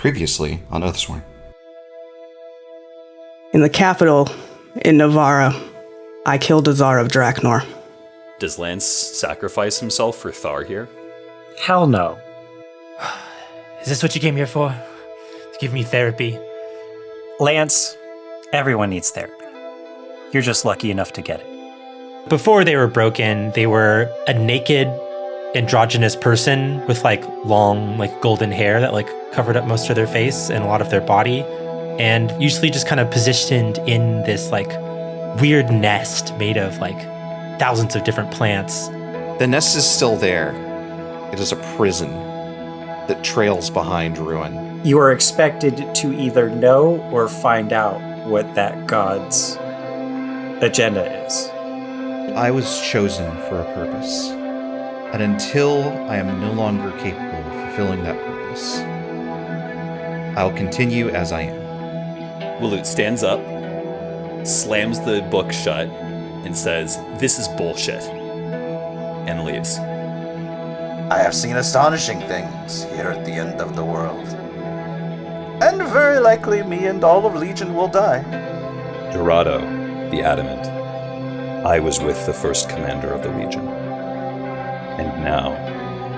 Previously on OATHSWORN. In the capital, in Navarra, I killed a Tsar of Draknor. Does Lance sacrifice himself for Thar here? Hell no. Is this what you came here for? To give me therapy? Lance, everyone needs therapy. You're just lucky enough to get it. Before they were broken, they were a naked, androgynous person with long, golden hair that covered up most of their face and a lot of their body, and usually just kind of positioned in this weird nest made of thousands of different plants. The nest is still there. It is a prison that trails behind ruin. You are expected to either know or find out what that god's agenda is. I was chosen for a purpose, and until I am no longer capable of fulfilling that purpose, I'll continue as I am. Willute stands up, slams the book shut, and says, "This is bullshit," and leaves. I have seen astonishing things here at the end of the world. And very likely me and all of Legion will die. Dorado, the Adamant. I was with the first commander of the Legion. And now,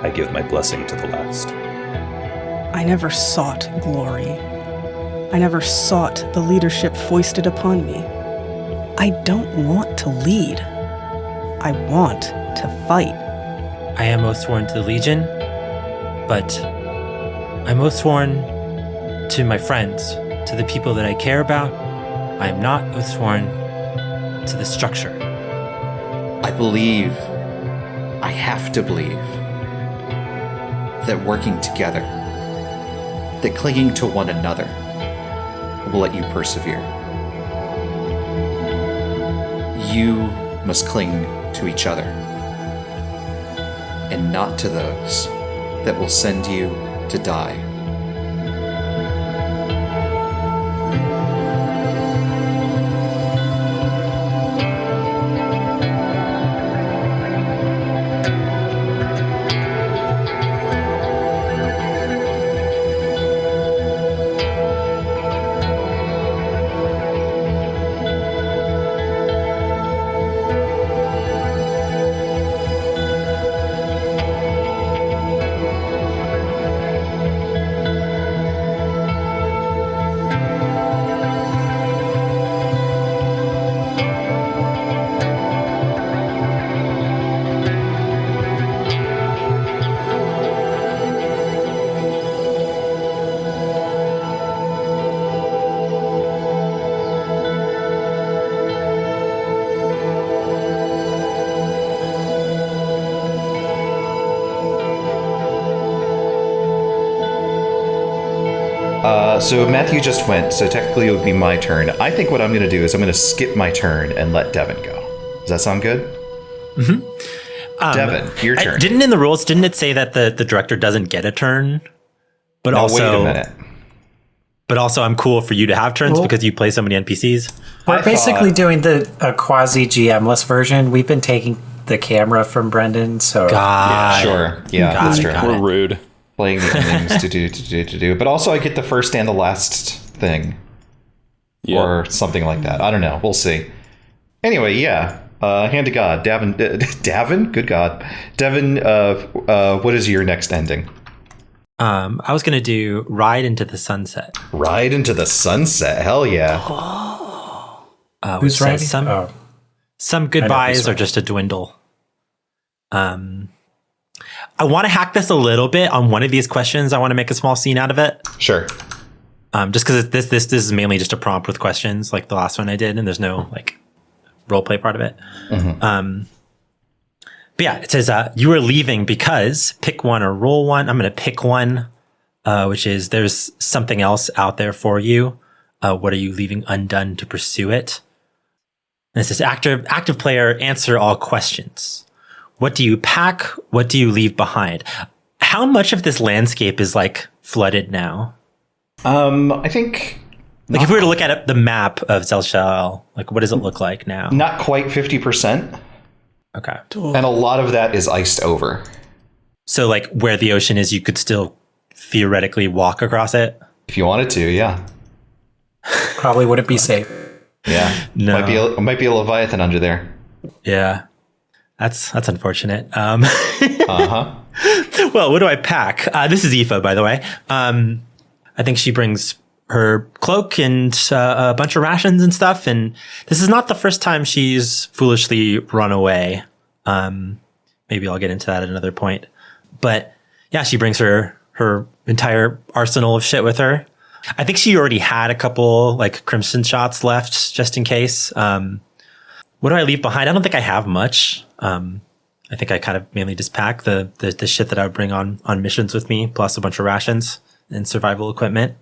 I give my blessing to the last. I never sought glory. I never sought the leadership foisted upon me. I don't want to lead. I want to fight. I am oathsworn to the Legion, but I'm oathsworn to my friends, to the people that I care about. I am not oathsworn to the structure. I believe, I have to believe, that working together, that clinging to one another, will let you persevere. You must cling to each other, and not to those that will send you to die. So Matthew just went, so technically it would be my turn. I think what I'm going to do is I'm going to skip my turn and let Devin go. Does that sound good? Mm-hmm. Devin, your turn. Didn't in the rules, didn't it say that the director doesn't get a turn? But no, also, wait a minute. But also, I'm cool for you to have turns because you play so many NPCs. We're basically doing a quasi GM-less version. We've been taking the camera from Brendan, so Yeah, that's true. We're rude. Playing the things to do. But also I get the first and the last thing. Yeah. Or something like that. I don't know. We'll see. Anyway, yeah. Hand to God. Davin? Good God. Devin, what is your next ending? I was going to do Ride into the Sunset. Ride into the Sunset. Hell yeah. Who's riding? Some goodbyes are just a dwindle. I want to hack this a little bit on one of these questions. I want to make a small scene out of it. Sure. Just because this is mainly just a prompt with questions, like the last one I did, and there's no role play part of it. Mm-hmm. But yeah, it says you are leaving because pick one or roll one. I'm going to pick one, which is there's something else out there for you. What are you leaving undone to pursue it? And it says active player, answer all questions. What do you pack? What do you leave behind? How much of this landscape is flooded now? I think if we were to look at the map of Zelshal, what does it look like now? not quite 50%. Okay. And a lot of that is iced over. So where the ocean is, you could still theoretically walk across it? If you wanted to, yeah. Probably wouldn't be safe. Yeah. No. Might be a Leviathan under there. Yeah. That's unfortunate. Uh-huh. Well, what do I pack? This is Aoife, by the way. I think she brings her cloak and a bunch of rations and stuff. And this is not the first time she's foolishly run away. Maybe I'll get into that at another point. But yeah, she brings her entire arsenal of shit with her. I think she already had a couple like crimson shots left just in case. What do I leave behind? I don't think I have much. I think I kind of mainly just pack the shit that I would bring on missions with me, plus a bunch of rations and survival equipment.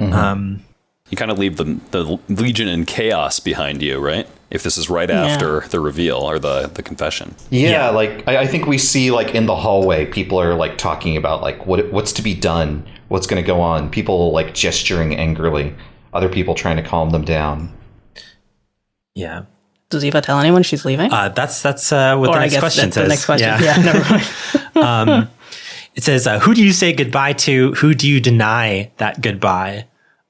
Mm-hmm. You kind of leave the Legion in chaos behind you, right? If this is right after the reveal or the confession. Yeah, like I think we see like in the hallway, people are like talking about like what's to be done, what's going to go on. People like gesturing angrily, other people trying to calm them down. Yeah. Does Eva tell anyone she's leaving? That's what the next question says. The next question. Yeah, never mind. It says, who do you say goodbye to? Who do you deny that goodbye?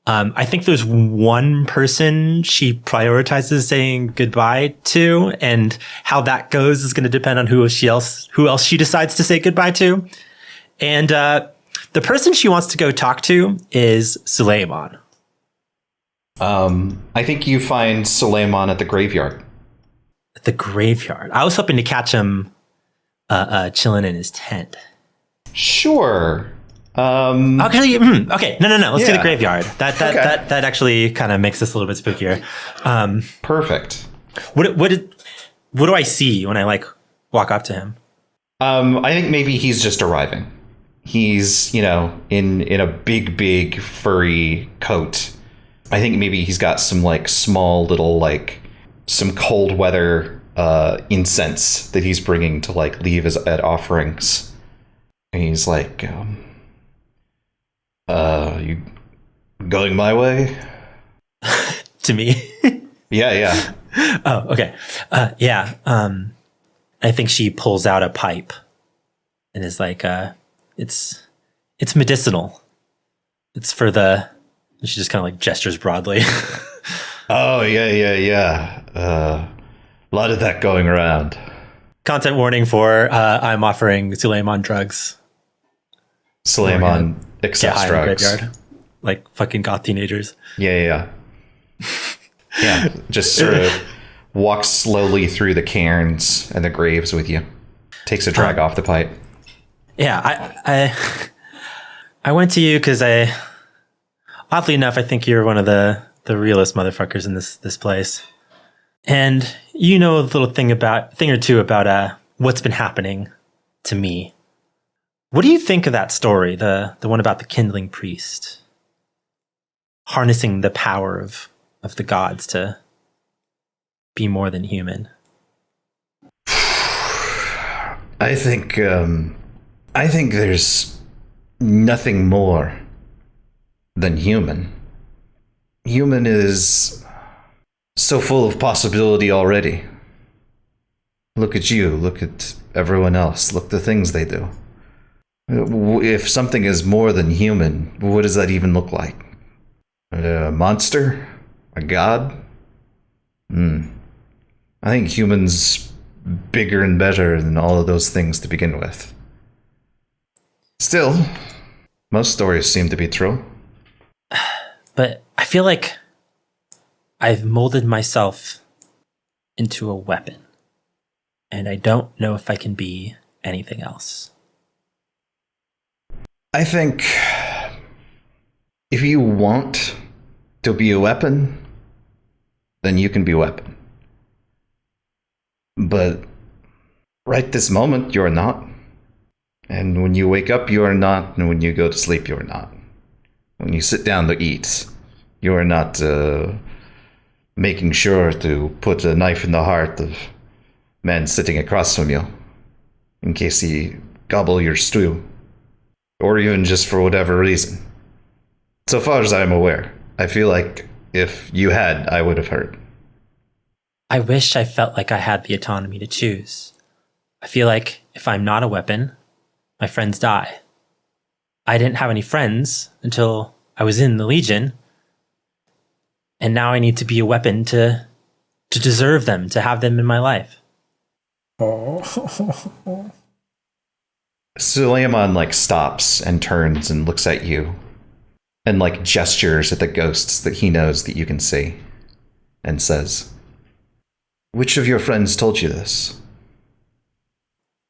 I think there's one person she prioritizes saying goodbye to, and how that goes is going to depend on who else she decides to say goodbye to. And the person she wants to go talk to is Suleiman. I think you find Suleiman at the graveyard. At the graveyard. I was hoping to catch him chilling in his tent. Sure. Actually, okay. No. Let's do the graveyard. That actually kind of makes this a little bit spookier. Perfect. What do I see when I like walk up to him? I think maybe he's just arriving. He's, in a big furry coat. I think maybe he's got some like small little like some cold weather incense that he's bringing to like leave as at offerings. And he's like, you going my way? To me? Yeah. Oh, okay. Yeah. I think she pulls out a pipe and is like, it's medicinal. It's for she just kind of like gestures broadly. Oh, yeah. A lot of that going around. Content warning for I'm offering Suleiman drugs. Suleiman accepts drugs. Graveyard, like fucking goth teenagers. Yeah. Yeah, just sort of walks slowly through the cairns and the graves with you. Takes a drag off the pipe. Yeah, I went to you because oddly enough, I think you're one of the realest motherfuckers in this place. And you know a little thing or two about what's been happening to me. What do you think of that story, the one about the kindling priest harnessing the power of the gods to be more than human? I think there's nothing more than human. Human is so full of possibility already. Look at you, look at everyone else, look at the things they do. If something is more than human, what does that even look like? A monster? A god? I think humans bigger and better than all of those things to begin with. Still, most stories seem to be true. But I feel like I've molded myself into a weapon, and I don't know if I can be anything else. I think if you want to be a weapon, then you can be a weapon. But right this moment, you're not. And when you wake up, you are not. And when you go to sleep, you are not. When you sit down to eat, you are not making sure to put a knife in the heart of man sitting across from you in case he gobble your stew. Or even just for whatever reason. So far as I'm aware, I feel like if you had, I would have heard. I wish I felt like I had the autonomy to choose. I feel like if I'm not a weapon, my friends die. I didn't have any friends until I was in the Legion, and now I need to be a weapon to deserve them, to have them in my life. Oh. Suleiman like stops and turns and looks at you and like gestures at the ghosts that he knows that you can see and says, "Which of your friends told you this?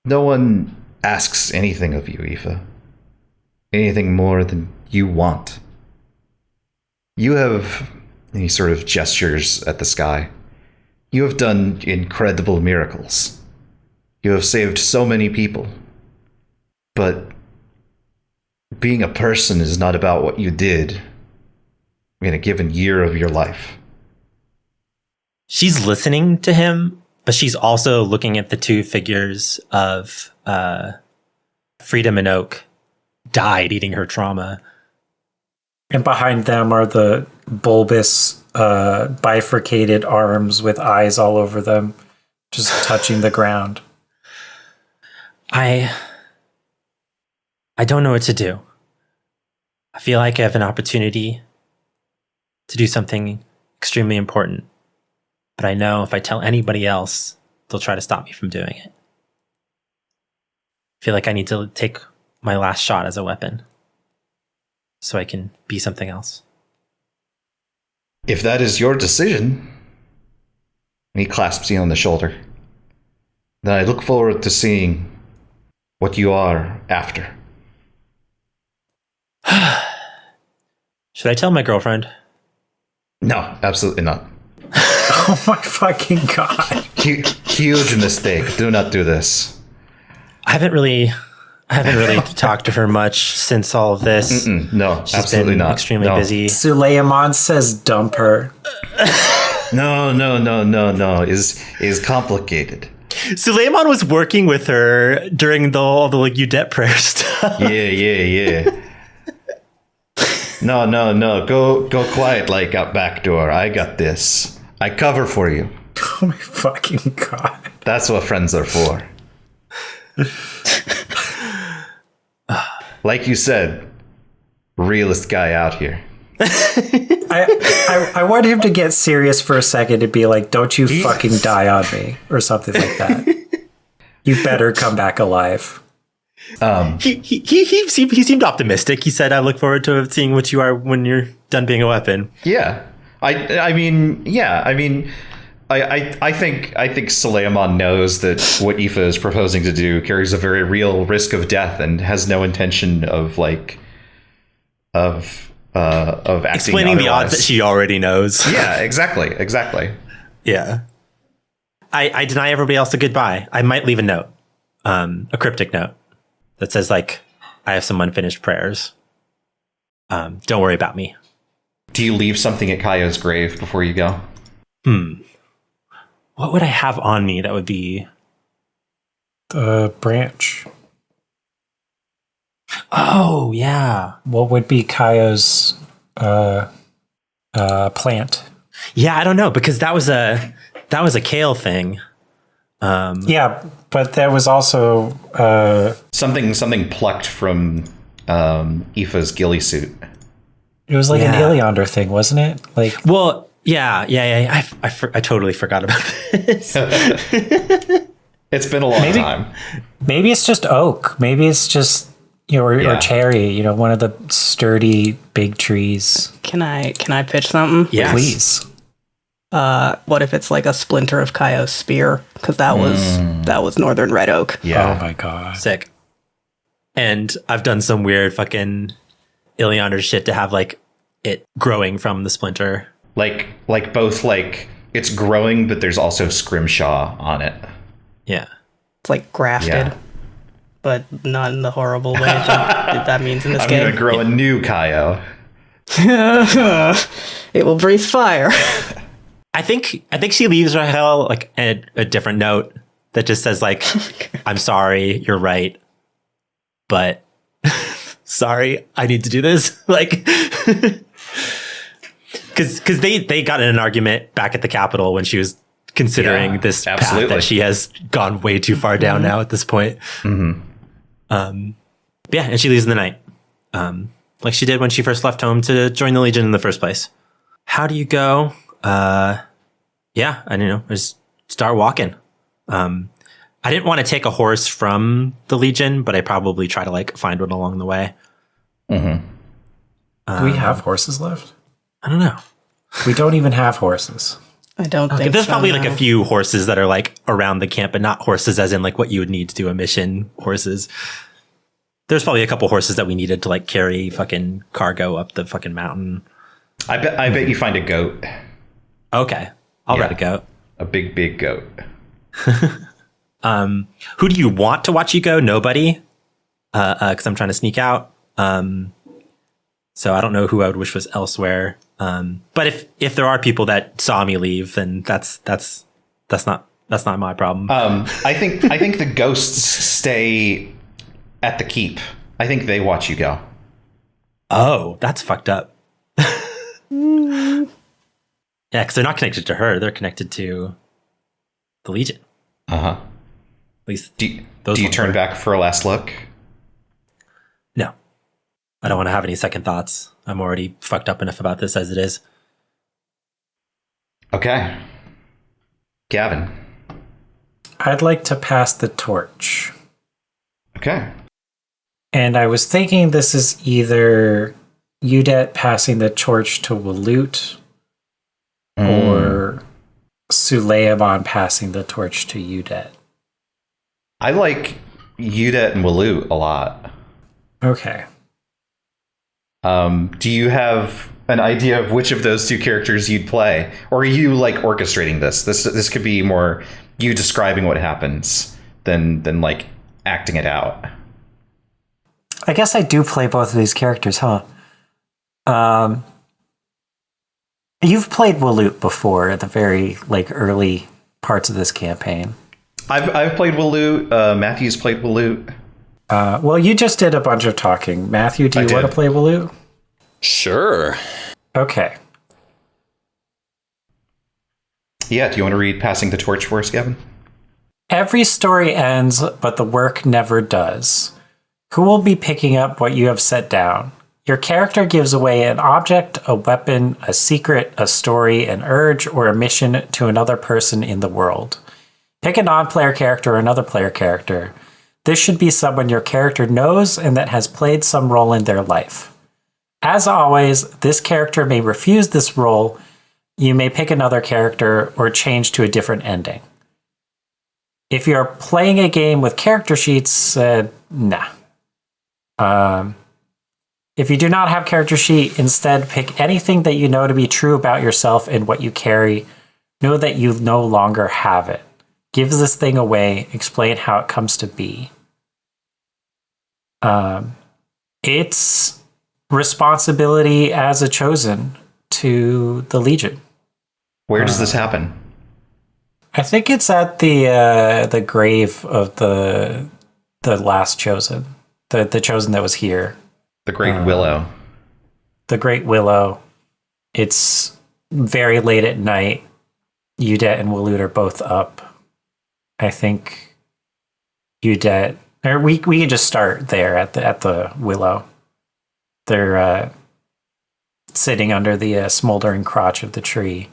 No one asks anything of you, Aoife. Anything more than you want. You have," and he sort of gestures at the sky, "you have done incredible miracles. You have saved so many people. But being a person is not about what you did in a given year of your life." She's listening to him, but she's also looking at the two figures of Freedom and Oak, died eating her trauma. And behind them are the bulbous, bifurcated arms with eyes all over them, just touching the ground. I don't know what to do. I feel like I have an opportunity to do something extremely important, but I know if I tell anybody else, they'll try to stop me from doing it. I feel like I need to take my last shot as a weapon so I can be something else. "If that is your decision," and he clasps you on the shoulder, "then I look forward to seeing what you are after." Should I tell my girlfriend? No, absolutely not. Oh my fucking god. Huge mistake. Do not do this. I haven't really talked to her much since all of this. No, She's absolutely been not. extremely No. busy. Suleiman says dump her. No. Is complicated. Suleiman was working with her during all the like Udet prayer stuff. Yeah. No. Go quiet like out back door. I got this. I cover for you. Oh my fucking god. That's what friends are for. Like you said, realest guy out here. I want him to get serious for a second and be like, "Don't you fucking die on me," or something like that. You better come back alive. He seemed optimistic. He said, "I look forward to seeing what you are when you're done being a weapon." Yeah. I think Suleiman knows that what Aoife is proposing to do carries a very real risk of death and has no intention of acting Explaining the odds that she already knows. Yeah, exactly. Yeah. I deny everybody else a goodbye. I might leave a note, a cryptic note that says like, "I have some unfinished prayers. Don't worry about me." Do you leave something at Kaio's grave before you go? What would I have on me that would be... The branch. Oh, yeah. What would be Kaio's plant? Yeah, I don't know, because that was a kale thing. Yeah, but there was also Something plucked from Aoife's ghillie suit. it was like Yeah. an Iliander thing, wasn't it? Like, Well, yeah. I totally forgot about this. It's been a long time. maybe it's just oak. Maybe it's just or cherry. One of the sturdy big trees. Can I pitch something? Yes. Please. What if it's like a splinter of Kaio's spear? Because that was Northern Red Oak. Yeah. Oh my god. Sick. And I've done some weird fucking Iliander shit to have like it growing from the splinter. Like both it's growing, but there's also scrimshaw on it. Yeah. It's like grafted, Yeah. but not in the horrible way that means in this I'm game. gonna grow a new Kaio. It will breathe fire. I think she leaves Rahel like a different note that just says like, "I'm sorry, you're right, but sorry, I need to do this." Like, because they got in an argument back at the Capitol when she was considering this path absolutely. that she has gone way too far down now at this point. Yeah, and she leaves in the night. like she did when she first left home to join the Legion in the first place. How do you go? Yeah, I don't know. Just start walking. I didn't want to take a horse from the Legion, but I probably try to like find one along the way. Do we have horses left? I don't know. We don't even have horses. I don't think There's so, probably like no. a few horses that are like around the camp, but not horses as in like what you would need to do a mission horses. There's probably a couple horses that we needed to like carry fucking cargo up the fucking mountain. I bet you find a goat. Okay. I'll ride a goat. A big goat. Who do you want to watch you go? Nobody. Because I'm trying to sneak out. So I don't know who I would wish was elsewhere. But if there are people that saw me leave, then that's not my problem. I think the ghosts stay at the keep. I think they watch you go. Oh, that's fucked up. Yeah, because they're not connected to her; they're connected to the Legion. Uh-huh. At least Do you turn back for a last look? No, I don't want to have any second thoughts. I'm already fucked up enough about this as it is. Okay. Gavin. I'd like to pass the torch. Okay. And I was thinking this is either Udet passing the torch to Walut or Suleiman passing the torch to Udet. I like Udet and Walut a lot. Okay. Do you have an idea of which of those two characters you'd play? Or are you like orchestrating this? This could be more you describing what happens than like acting it out. I guess I do play both of these characters, huh? You've played Walut before at the very like early parts of this campaign. I've played Walut. Matthew's played Walut. Well, you just did a bunch of talking. Matthew, do you want to play Walut? Sure. Okay. Yeah, do you want to read Passing the Torch for us, Gavin? Every story ends, but the work never does. Who will be picking up what you have set down? Your character gives away an object, a weapon, a secret, a story, an urge, or a mission to another person in the world. Pick a non-player character or another player character. This should be someone your character knows and that has played some role in their life. As always, this character may refuse this role. You may pick another character or change to a different ending. If you're playing a game with character sheets, nah. If you do not have character sheet, instead pick anything that you know to be true about yourself and what you carry. Know that you no longer have it. Give this thing away. Explain how it comes to be. It's responsibility as a chosen to the Legion. Where does this happen? I think it's at the grave of the last chosen, the chosen that was here. The Great Willow. The Great Willow. It's very late at night. Udet and Walut are both up. I think Udet, or we can just start there at the Willow. They're sitting under the smoldering crotch of the tree.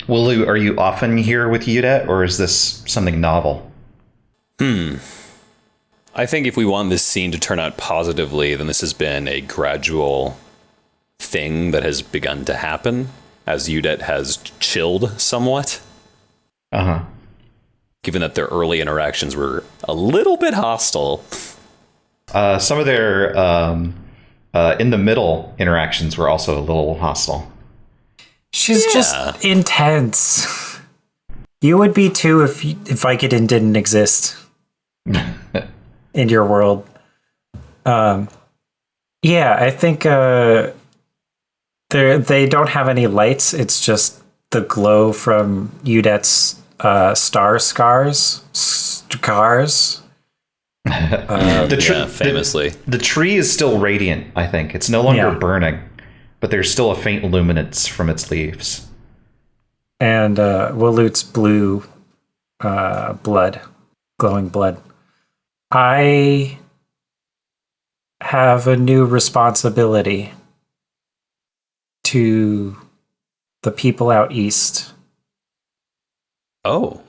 Walut, are you often here with Udet, or is this something novel? I think if we want this scene to turn out positively, then this has been a gradual thing that has begun to happen as Udet has chilled somewhat. Uh-huh. Given that their early interactions were a little bit hostile. Some of their in the middle interactions were also a little hostile. She's just intense. You would be too if Vicodin didn't exist in your world. Yeah, I think they don't have any lights. It's just the glow from Udet's star scars. Famously. The tree is still radiant, I think. It's no longer burning, but there's still a faint luminance from its leaves. And Walut's blue blood, glowing blood. I have a new responsibility to the people out east. Oh.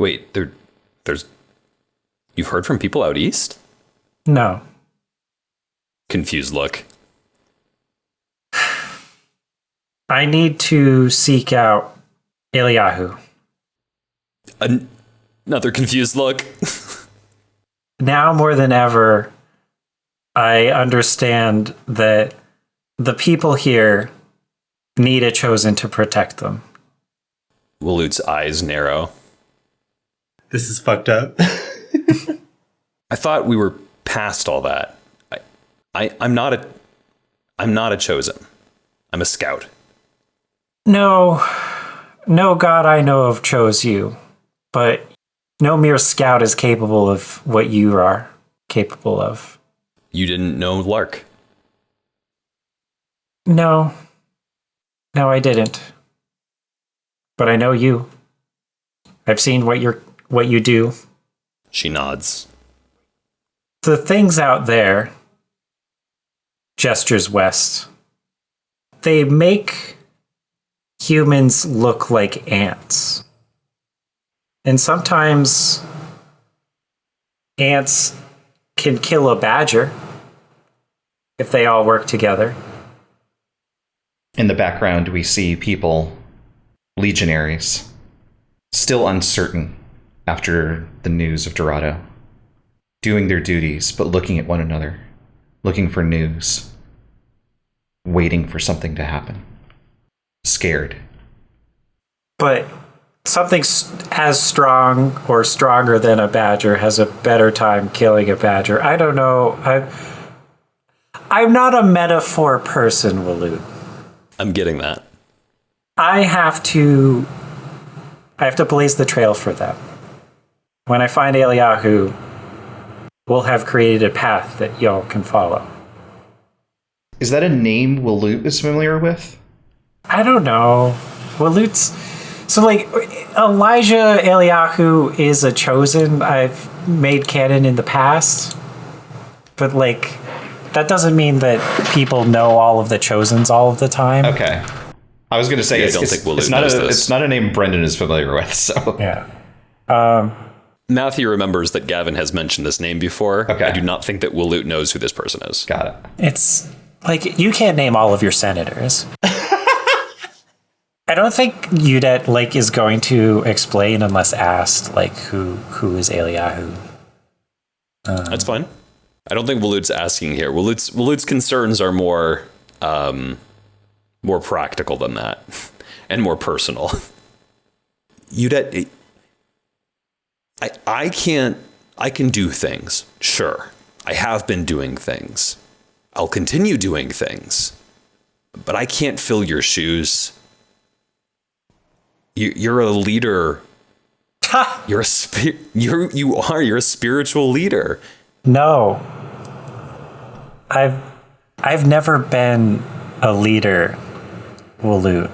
Wait, there's... You've heard from people out east? No. Confused look. I need to seek out Eliyahu. Another confused look. Now more than ever, I understand that the people here need a chosen to protect them. Waloot's eyes narrow. This is fucked up. I thought we were past all that. I'm not a chosen. I'm a scout. No God I know of chose you, but no mere scout is capable of what you are capable of. You didn't know Lark. No, I didn't. But I know you. I've seen what you do. She nods. The things out there, gestures west, they make humans look like ants. And sometimes ants can kill a badger if they all work together. In the background, we see people, legionaries, still uncertain after the news of Dorado, doing their duties, but looking at one another, looking for news, waiting for something to happen, scared. But something as strong or stronger than a badger has a better time killing a badger. I don't know. I'm not a metaphor person, Waloot. I'm getting that. I have to blaze the trail for them. When I find Eliyahu, we'll have created a path that y'all can follow. Is that a name Waloot is familiar with? I don't know. Waloot's... So, like, Elijah Eliyahu is a chosen I've made canon in the past. But, like, that doesn't mean that people know all of the chosens all of the time. Okay. I was going to say, Yeah, I don't think Waloot knows this. It's not a name Brendan is familiar with, so... Yeah. Matthew remembers that Gavin has mentioned this name before. Okay. I do not think that Waloot knows who this person is. Got it. It's, like, you can't name all of your senators. I don't think Udet, like, is going to explain unless asked, like, who is Eliyahu. That's fine. I don't think Waloot's asking here. Waloot's concerns are more practical than that, and more personal. Udet, I can do things. Sure, I have been doing things. I'll continue doing things, but I can't fill your shoes. You're a leader. You're a spiritual leader. No. I've never been a leader, Waloot.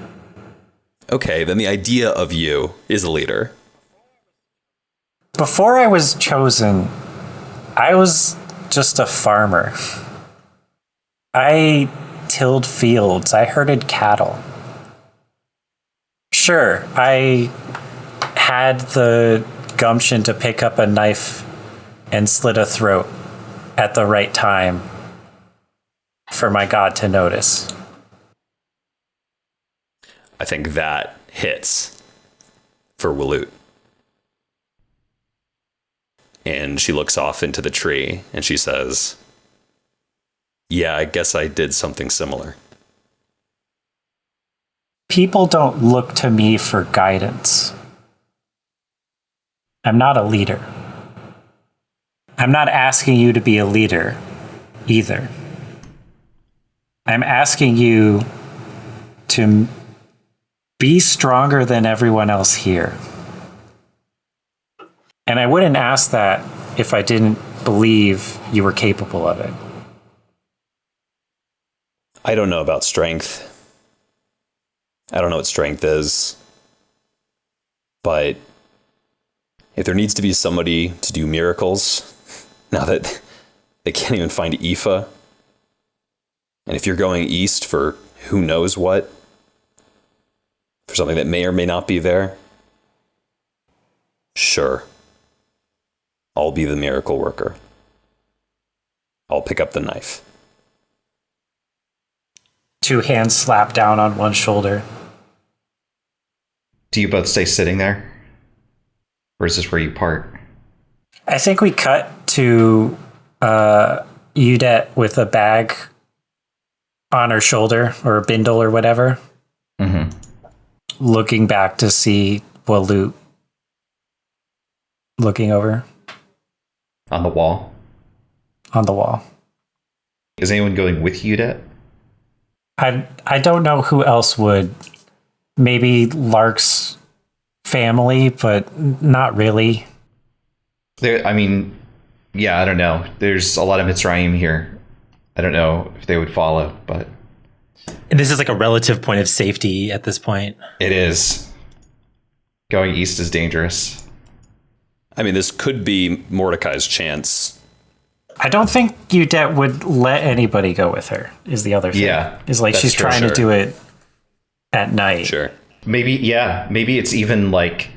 Okay, then the idea of you is a leader. Before I was chosen, I was just a farmer. I tilled fields. I herded cattle. Sure, I had the gumption to pick up a knife and slit a throat at the right time for my God to notice. I think that hits for Waloot. And she looks off into the tree and she says, yeah, I guess I did something similar. People don't look to me for guidance. I'm not a leader. I'm not asking you to be a leader either. I'm asking you to be stronger than everyone else here. And I wouldn't ask that if I didn't believe you were capable of it. I don't know about strength. I don't know what strength is. But if there needs to be somebody to do miracles, now that They can't even find Aoife. And if you're going east for who knows what, for something that may or may not be there, sure. I'll be the miracle worker. I'll pick up the knife. 2 hands slap down on one shoulder. Do you both stay sitting there? Or is this where you part? I think we cut to Udette with a bag on her shoulder, or a bindle or whatever. Mm-hmm. Looking back to see Walut looking over On the wall? on the wall. Is anyone going with Udette? I don't know who else would. Maybe Lark's family, but not really. I mean, yeah, I don't know. There's a lot of Mitzrayim here. I don't know if they would follow, but... And this is like a relative point of safety at this point. It is. Going east is dangerous. I mean, this could be Mordecai's chance. I don't think Udette would let anybody go with her, is the other thing. Yeah, Is like that's she's true, trying to sure. do it at night. Sure. Maybe it's even like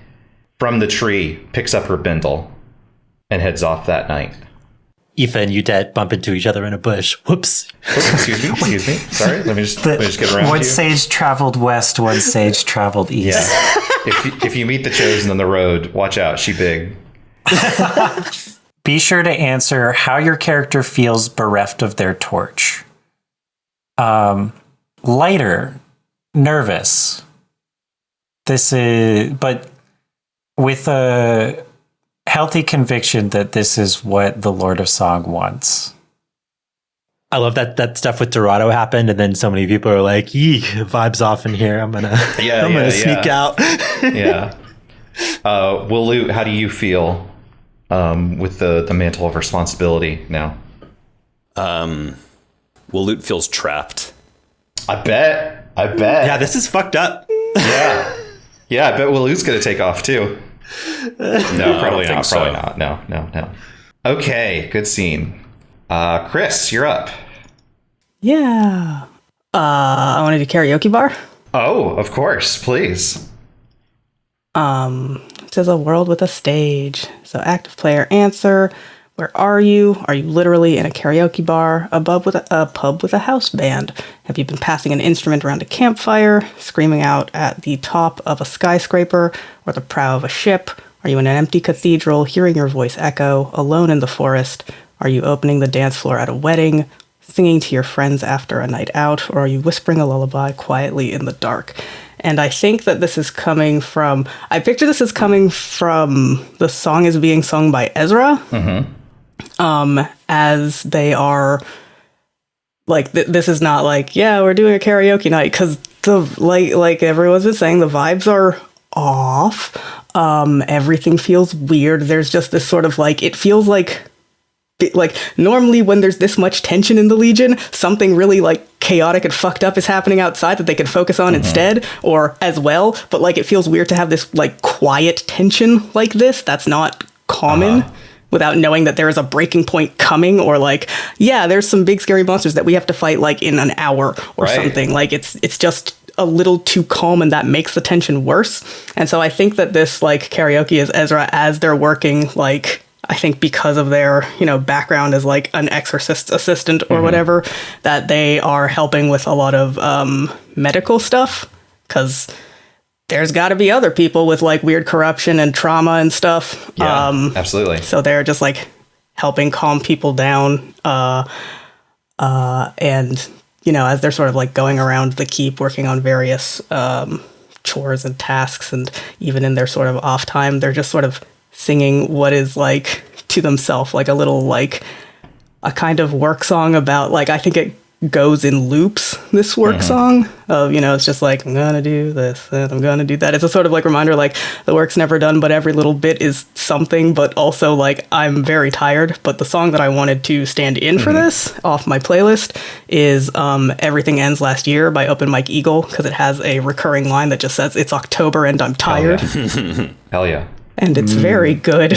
from the tree, picks up her bindle and heads off that night. Aoife and Udette bump into each other in a bush. Whoops. Oh, excuse me. Sorry, let me just get around One you. sage traveled west, one sage traveled east. Yeah. if you meet the chosen on the road, watch out. She big. Be sure to answer how your character feels bereft of their torch. Lighter, nervous. But with a healthy conviction that this is what the Lord of Song wants. I love that stuff with Dorado happened, and then so many people are like, "Eek, vibes off in here. I'm gonna sneak out." Yeah. Walut, how do you feel with the mantle of responsibility now? Walut feels trapped. I bet. Yeah, this is fucked up. Yeah, I bet Walut's gonna take off too. No, probably not. so. Probably not. No. Okay, good scene. Kris, you're up. Yeah. I want to do karaoke bar. Oh, of course, please. It says a world with a stage. So active player answer. Where are you? Are you literally in a karaoke bar, a pub with a house band? Have you been passing an instrument around a campfire, screaming out at the top of a skyscraper or the prow of a ship? Are you in an empty cathedral, hearing your voice echo, alone in the forest? Are you opening the dance floor at a wedding, singing to your friends after a night out, or are you whispering a lullaby quietly in the dark? And I think that this is coming from... I picture this as coming from... The song is being sung by Ezra. Mm-hmm. As they are... Like, this is not like, yeah, we're doing a karaoke night, because like everyone's been saying, the vibes are off. Everything feels weird. There's just this sort of like... It feels like normally when there's this much tension in the Legion, something really like chaotic and fucked up is happening outside that they can focus on instead, or as well. But like, it feels weird to have this like quiet tension like this. That's not common without knowing that there is a breaking point coming, or like, yeah, there's some big scary monsters that we have to fight like in an hour or something. Like it's just a little too calm, and that makes the tension worse. And so I think that this like karaoke is Ezra as they're working, like, I think because of their, background as like an exorcist assistant or whatever, that they are helping with a lot of medical stuff, because there's got to be other people with like weird corruption and trauma and stuff. Yeah, absolutely. So they're just like helping calm people down. And, as they're sort of like going around the keep, working on various chores and tasks, and even in their sort of off time, they're just sort of singing what is like to themselves, like a little like a kind of work song about like, I think it goes in loops, this work song of, it's just like, I'm gonna do this and I'm gonna do that. It's a sort of like reminder, like the work's never done, but every little bit is something, but also like I'm very tired. But the song that I wanted to stand in for this off my playlist is Everything Ends Last Year by Open Mike Eagle, because it has a recurring line that just says, it's October and I'm tired. Hell yeah. And it's very good.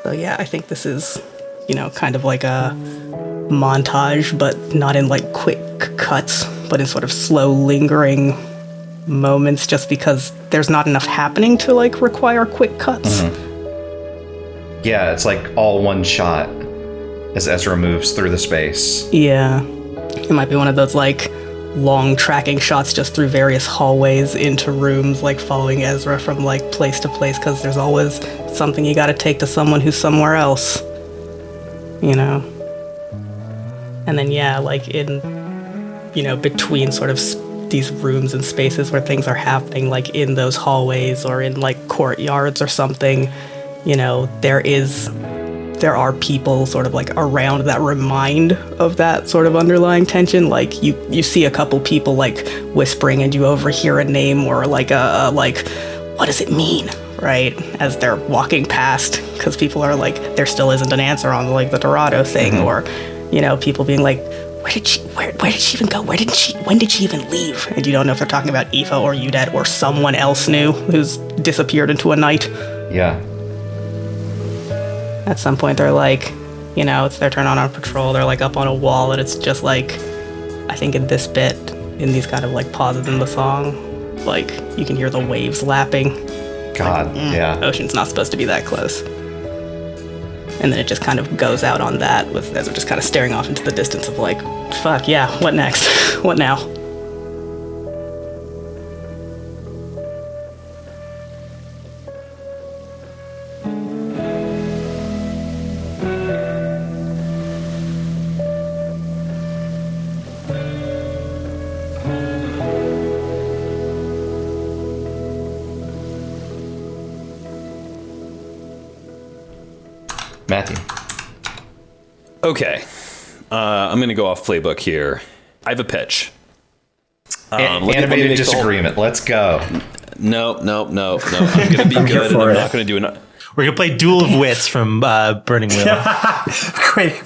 So yeah, I think this is, kind of like a montage, but not in like quick cuts, but in sort of slow, lingering moments, just because there's not enough happening to like require quick cuts. Yeah, it's like all one shot as Ezra moves through the space. Yeah. It might be one of those like long tracking shots just through various hallways into rooms, like following Ezra from like place to place, because there's always something you gotta take to someone who's somewhere else. And then yeah, like in, between sort of these rooms and spaces where things are happening, like in those hallways or in like courtyards or something, there are people sort of like around that remind of that sort of underlying tension. Like you see a couple people like whispering and you overhear a name or like what does it mean? Right? As they're walking past, because people are like, there still isn't an answer on like the Dorado thing, or, people being like, where did she even go? When did she even leave? And you don't know if they're talking about Aoife or Udet or someone else new who's disappeared into a night. Yeah. At some point they're like, it's their turn on patrol. They're like up on a wall, and it's just like, I think in this bit, in these kind of like pauses in the song, like you can hear the waves lapping. God, yeah. Ocean's not supposed to be that close. And then it just kind of goes out on that, with Ezra just kind of staring off into the distance of like, fuck, yeah, what next? What now? Matthew. Okay. I'm going to go off playbook here. I have a pitch. Animated disagreement. Let's go. No. I'm going to be good, and I'm not going to do it. We're going to play Duel of Wits from Burning Wheel. Quick,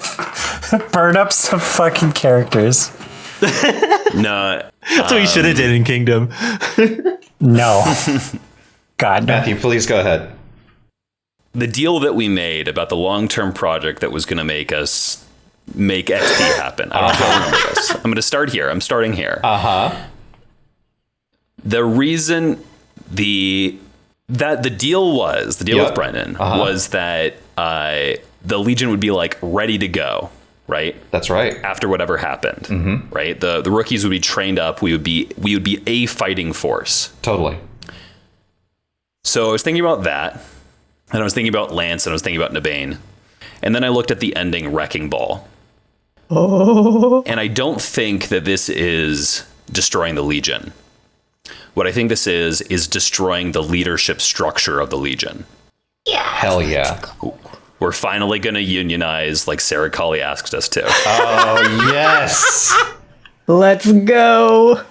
burn up some fucking characters. No. That's what we should have did in Kingdom. No. God, no. Matthew, please go ahead. The deal that we made about the long-term project that was going to make us make XP happen. I don't know if you remember this. I'm going to start here. I'm starting here. The reason the deal with Brennan was that the Legion would be like ready to go, right? That's right. After whatever happened, right? The rookies would be trained up. We would be a fighting force. Totally. So I was thinking about that. And I was thinking about Lance, and I was thinking about Nabane. And then I looked at the ending Wrecking Ball. Oh. And I don't think that this is destroying the Legion. What I think this is destroying the leadership structure of the Legion. Yeah. Hell yeah. We're finally going to unionize like Sarah Colley asked us to. Oh, yes. Let's go.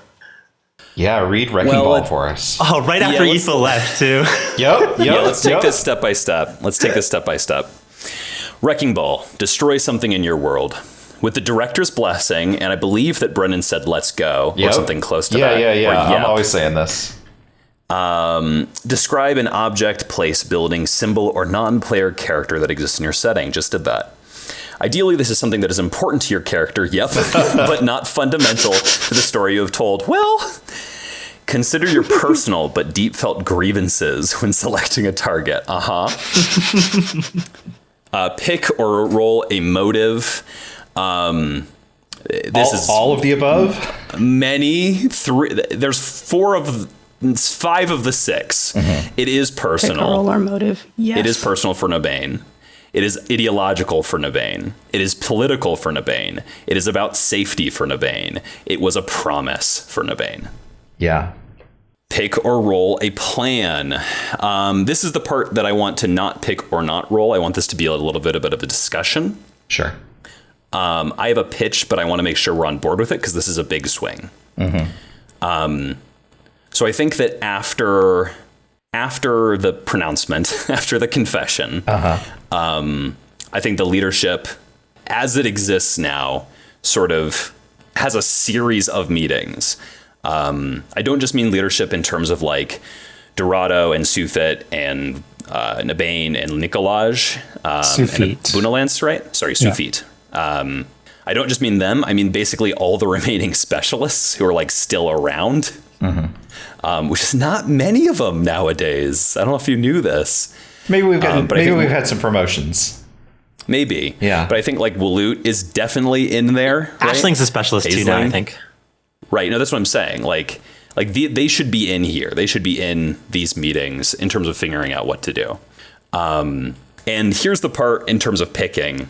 Yeah, read Wrecking Ball for us. Oh, right after Aoife left, too. Yep. Let's take this step by step. Wrecking Ball. Destroy something in your world. With the director's blessing, and I believe that Brennan said, let's go, or something close to that. Yeah. I'm always saying this. Describe an object, place, building, symbol, or non-player character that exists in your setting. Just did that. Ideally, this is something that is important to your character, but not fundamental to the story you have told. Well, consider your personal but deep-felt grievances when selecting a target. Pick or roll a motive. This is all of the above? There's 5 of the 6. It is personal. Pick or roll our motive. Yes. It is personal for Nabane. It is ideological for Nabane. It is political for Nabane. It is about safety for Nabane. It was a promise for Nabane. Yeah. Pick or roll a plan. This is the part that I want to not pick or not roll. I want this to be a little bit of a discussion. Sure. I have a pitch, but I want to make sure we're on board with it because this is a big swing. So I think that after the pronouncement, after the confession, I think the leadership, as it exists now, sort of has a series of meetings. I don't just mean leadership in terms of like Dorado and Sufit and Nabane and Nicolaj. Sufit. Bunalance, right? Sorry, Sufit. I don't just mean them. I mean basically all the remaining specialists who are like still around, which is not many of them nowadays. I don't know if you knew this. Maybe we've had some promotions. Maybe. Yeah. But I think like Walut is definitely in there. Right? Ashling's a specialist too now, I think. Right. No, that's what I'm saying. Like they should be in here. They should be in these meetings in terms of figuring out what to do. And here's the part in terms of picking.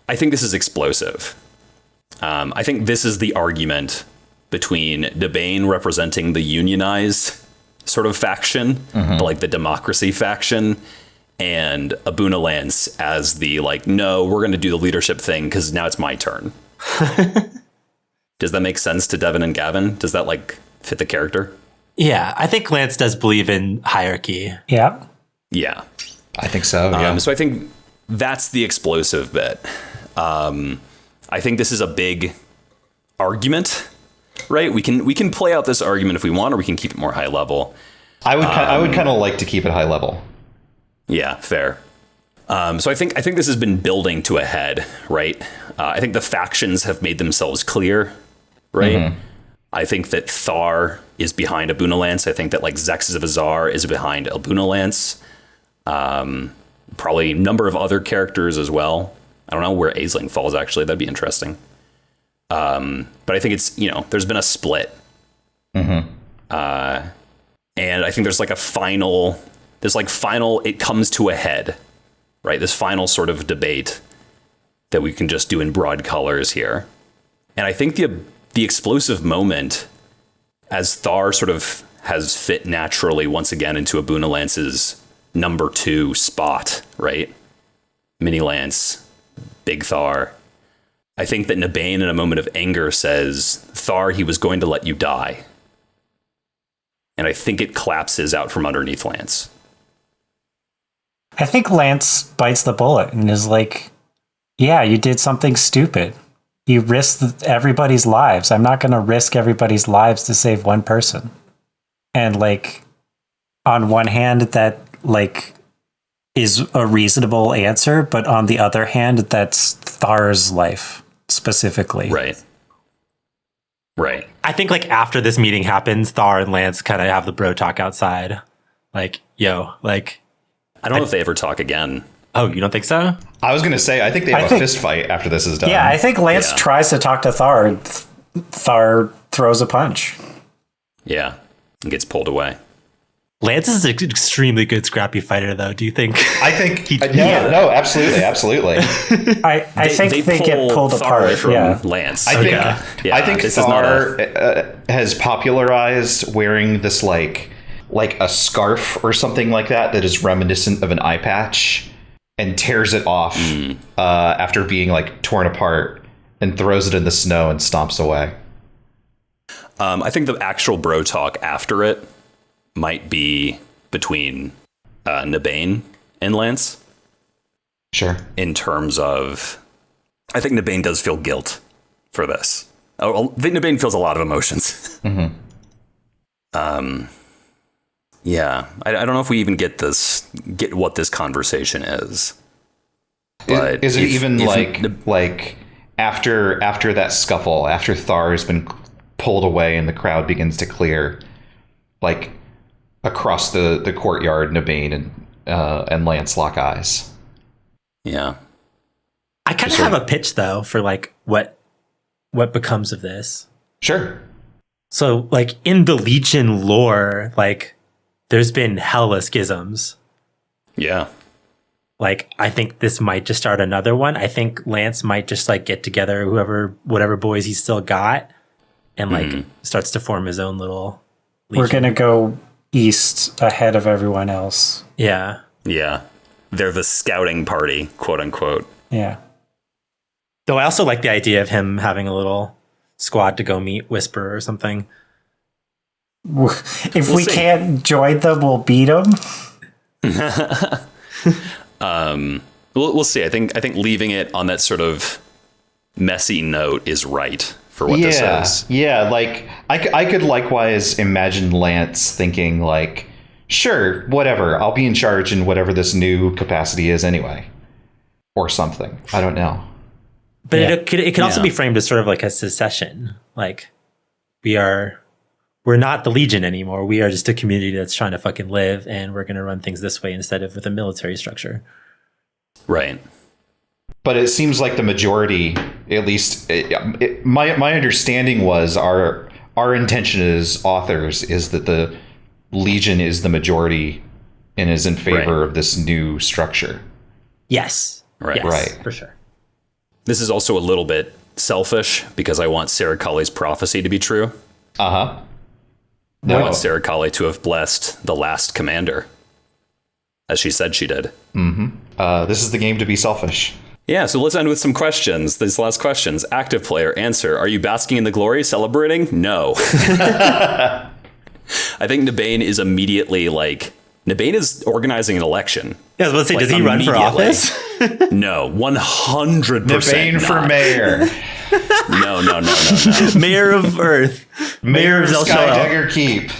I think this is explosive. I think this is the argument between Nabane representing the unionized sort of faction, like the democracy faction, and Abunalance as the like, no, we're going to do the leadership thing because now it's my turn. Does that make sense to Devin and Gavin? Does that like fit the character? Yeah, I think Lance does believe in hierarchy. Yeah. Yeah. I think so. Yeah. So I think that's the explosive bit. I think this is a big argument, right? We can play out this argument if we want, or we can keep it more high level. I would kind of like to keep it high level. Yeah, fair. So I think this has been building to a head, right? I think the factions have made themselves clear, right? I think that Thar is behind Abunalance. I think that like Zex of Azar is behind Abunalance. Probably a number of other characters as well. I don't know where Aisling falls, actually. That'd be interesting. But I think it's, there's been a split. And I think there's like a final, it comes to a head, right? This final sort of debate that we can just do in broad colors here. And I think the explosive moment, as Thar sort of has fit naturally once again into Abunalance's number 2 spot, right? Mini Lance, Big Thar. I think that Nabane in a moment of anger says, Thar, he was going to let you die. And I think it collapses out from underneath Lance. I think Lance bites the bullet and is like, yeah, you did something stupid. You risked everybody's lives. I'm not going to risk everybody's lives to save one person. And like, on one hand, that like is a reasonable answer, but on the other hand, that's Thar's life specifically. Right. I think like after this meeting happens, Thar and Lance kind of have the bro talk outside. Like, yo, like, I don't know if they ever talk again. Oh, you don't think so? I was going to say, I think they have a fist fight after this is done. Yeah, I think Lance tries to talk to Thar, and Thar throws a punch. Yeah, and gets pulled away. Lance is an extremely good scrappy fighter, though. Do you think? I think no, absolutely. I think they get pulled apart from yeah. Lance. I think Thar has popularized wearing this like a scarf or something like that is reminiscent of an eye patch, and tears it off after being like torn apart, and throws it in the snow and stomps away. I think the actual bro talk after it might be between Nabane and Lance. Sure. In terms of, I think Nabane does feel guilt for this. I think Nabane feels a lot of emotions. Yeah, I don't know if we even get what this conversation is. But is it even like after that scuffle, after Thar has been pulled away and the crowd begins to clear, like across the courtyard, Nabane and Lance lock eyes. Yeah, I kind of have a pitch though for like what becomes of this. Sure. So like in the Legion lore, like there's been hella schisms. Yeah. Like, I think this might just start another one. I think Lance might just like get together whatever boys he's still got, and like starts to form his own little Legion. We're gonna go east ahead of everyone else. Yeah. Yeah. They're the scouting party, quote unquote. Yeah. Though I also like the idea of him having a little squad to go meet Whisper or something. If we can't join them, we'll beat them. We'll see. I think leaving it on that sort of messy note is right for what this is. Yeah, like I could likewise imagine Lance thinking like, Sure, whatever. I'll be in charge in whatever this new capacity is anyway. Or something. I don't know. But it could also be framed as sort of like a secession. Like, we're not the Legion anymore. We are just a community that's trying to fucking live, and we're going to run things this way instead of with a military structure. Right. But it seems like the majority, at least my understanding was our intention as authors is that the Legion is the majority and is in favor of this new structure. Yes. Right. Yes, right. For sure. This is also a little bit selfish because I want Sarah Cully's prophecy to be true. Uh-huh. I want Sarah Cully to have blessed the last commander, as she said she did. Mm-hmm. This is the game to be selfish. Yeah, so let's end with some questions. These last questions. Active player, answer. Are you basking in the glory, celebrating? No. I think Nabane is immediately like... Nabane is organizing an election. Yeah, I was about to say, does he run for office? No, 100% Nabane not. for mayor. No. Mayor of Earth. Mayor of Zel Skydagger Keep.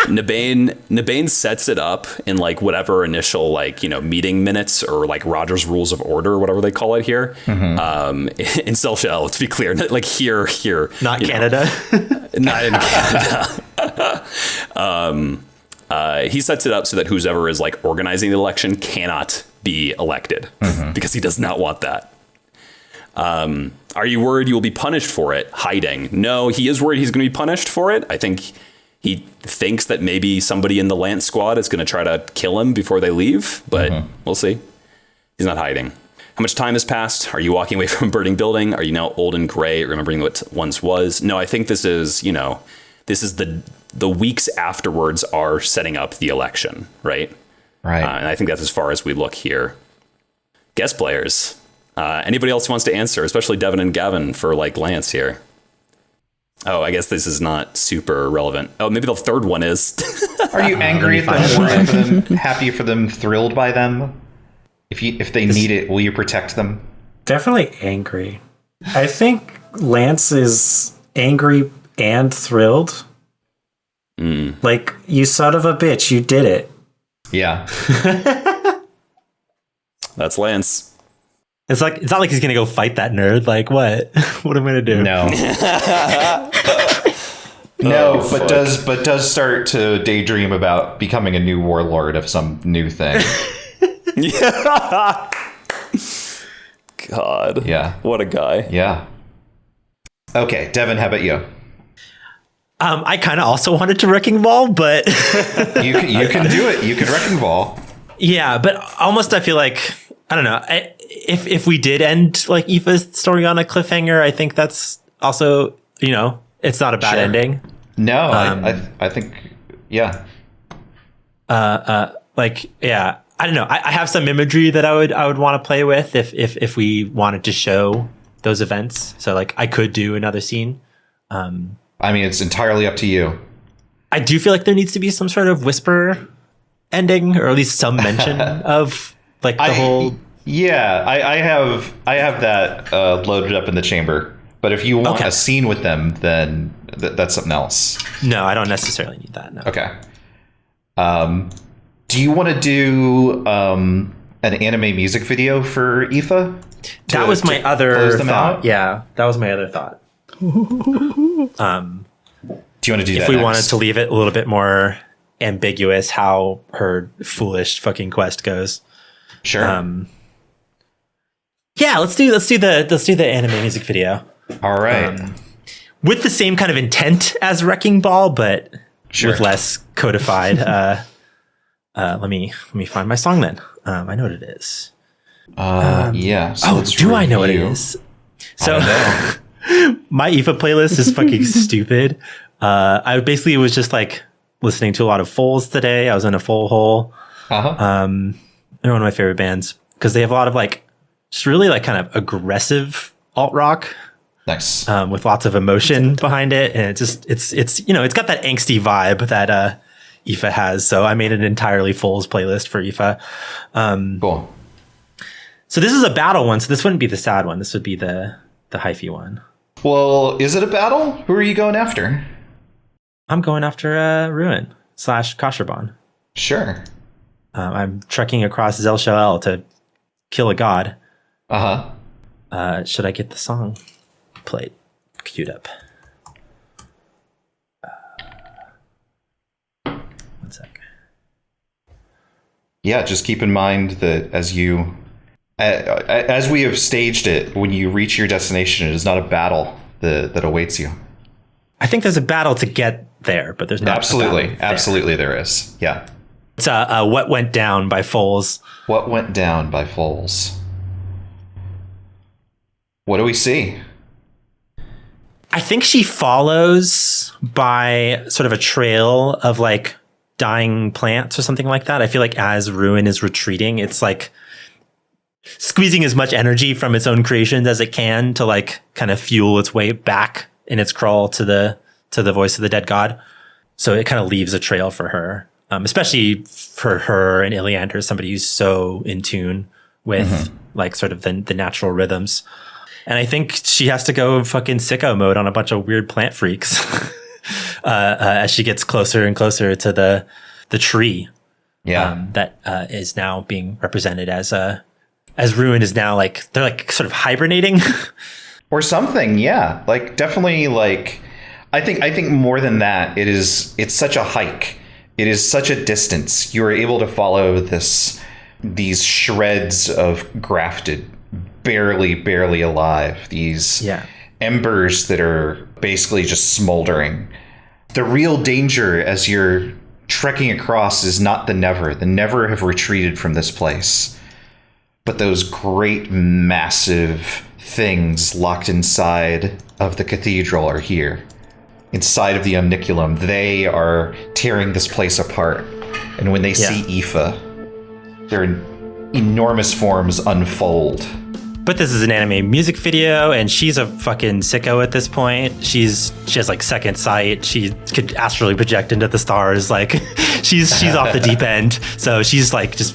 Nabane sets it up in like whatever initial like, you know, meeting minutes or like Roger's Rules of Order, whatever they call it here. In Cell, to be clear, like here, not Canada. Not in Canada. He sets it up so that whoever is like organizing the election cannot be elected because he does not want that. Are you worried you will be punished for it? Hiding. No, he is worried he's going to be punished for it. I think he thinks that maybe somebody in the Lance squad is going to try to kill him before they leave, but we'll see. He's not hiding. How much time has passed? Are you walking away from a burning building? Are you now old and gray, remembering what once was? No, I think this is, you know, this is the weeks afterwards are setting up the election, right? Right. And I think that's as far as we look here. Guest players. Anybody else who wants to answer, especially Devin and Gavin for like Lance here. Oh, I guess this is not super relevant. Oh, maybe the third one is. Are you angry at them, worried for them, happy for them, thrilled by them? If they need it, will you protect them? Definitely angry. I think Lance is angry and thrilled. Like, you son of a bitch, you did it. Yeah. That's Lance. It's not like he's gonna go fight that nerd. Like, what? What am I gonna do? No. No, but does start to daydream about becoming a new warlord of some new thing. Yeah. God. Yeah. What a guy. Yeah. Okay, Devin, how about you? I kind of also wanted to Wrecking Ball, but You can do it. You can Wrecking Ball. yeah, but almost I feel like I don't know. If we did end like Aoife's story on a cliffhanger, I think that's also, you know, it's not a bad ending. No, I think yeah. Like yeah, I don't know. I have some imagery that I would want to play with if we wanted to show those events. So like I could do another scene. I mean, it's entirely up to you. I do feel like there needs to be some sort of whisper ending, or at least some mention of like the whole. Yeah, I have that loaded up in the chamber. But if you want a scene with them, then that's something else. No, I don't necessarily need that. No. Okay. Do you want to do an anime music video for Aoife? That was my other thought. Out? Yeah, that was my other thought. Do you want to do that if we next? wanted to leave it a little bit more ambiguous how her foolish fucking quest goes. Sure. Yeah, let's do the anime music video. All right. With the same kind of intent as Wrecking Ball, but with less codified. Let me find my song then. I know what it is. Yeah. So do I know what it is? So my Aoife playlist is fucking stupid. I basically was just like listening to a lot of Foals today. I was in a Foal hole. Uh-huh. They're one of my favorite bands because they have a lot of like just really like kind of aggressive alt rock. Nice. With lots of emotion behind it, and it's you know, it's got that angsty vibe that Aoife has. So I made an entirely Foals playlist for Aoife. Cool. So this is a battle one. So this wouldn't be the sad one. This would be the hyphy one. Well, is it a battle? Who are you going after? I'm going after Ruin / Kasherbon. Sure. I'm trekking across Zel-Sha'el to kill a god. Should I get the song played, queued up? One sec. Yeah, just keep in mind that as we have staged it, when you reach your destination, it is not a battle that awaits you. I think there's a battle to get there, but there's not. Absolutely there is. Yeah. It's What Went Down by Foles. What Went Down by Foles. What do we see? I think she follows by sort of a trail of like dying plants or something like that. I feel like as Ruin is retreating, it's like squeezing as much energy from its own creations as it can to like kind of fuel its way back in its crawl to the voice of the dead god. So it kind of leaves a trail for her, especially for her and Iliander, somebody who's so in tune with like sort of the natural rhythms. And I think she has to go fucking sicko mode on a bunch of weird plant freaks as she gets closer and closer to the tree. Yeah. That is now being represented as Ruin is now like, they're like sort of hibernating. Or something, yeah. Like definitely like I think more than that, it's such a hike. It is such a distance. You are able to follow these shreds of grafted, barely alive, these embers that are basically just smoldering. The real danger as you're trekking across is not the Never. The Never have retreated from this place. But those great, massive things locked inside of the cathedral are here. Inside of the Omniculum, they are tearing this place apart. And when they see Aoife, their enormous forms unfold. But this is an anime music video, and she's a fucking sicko at this point. She has like second sight. She could astrally project into the stars. Like she's off the deep end. So she's like just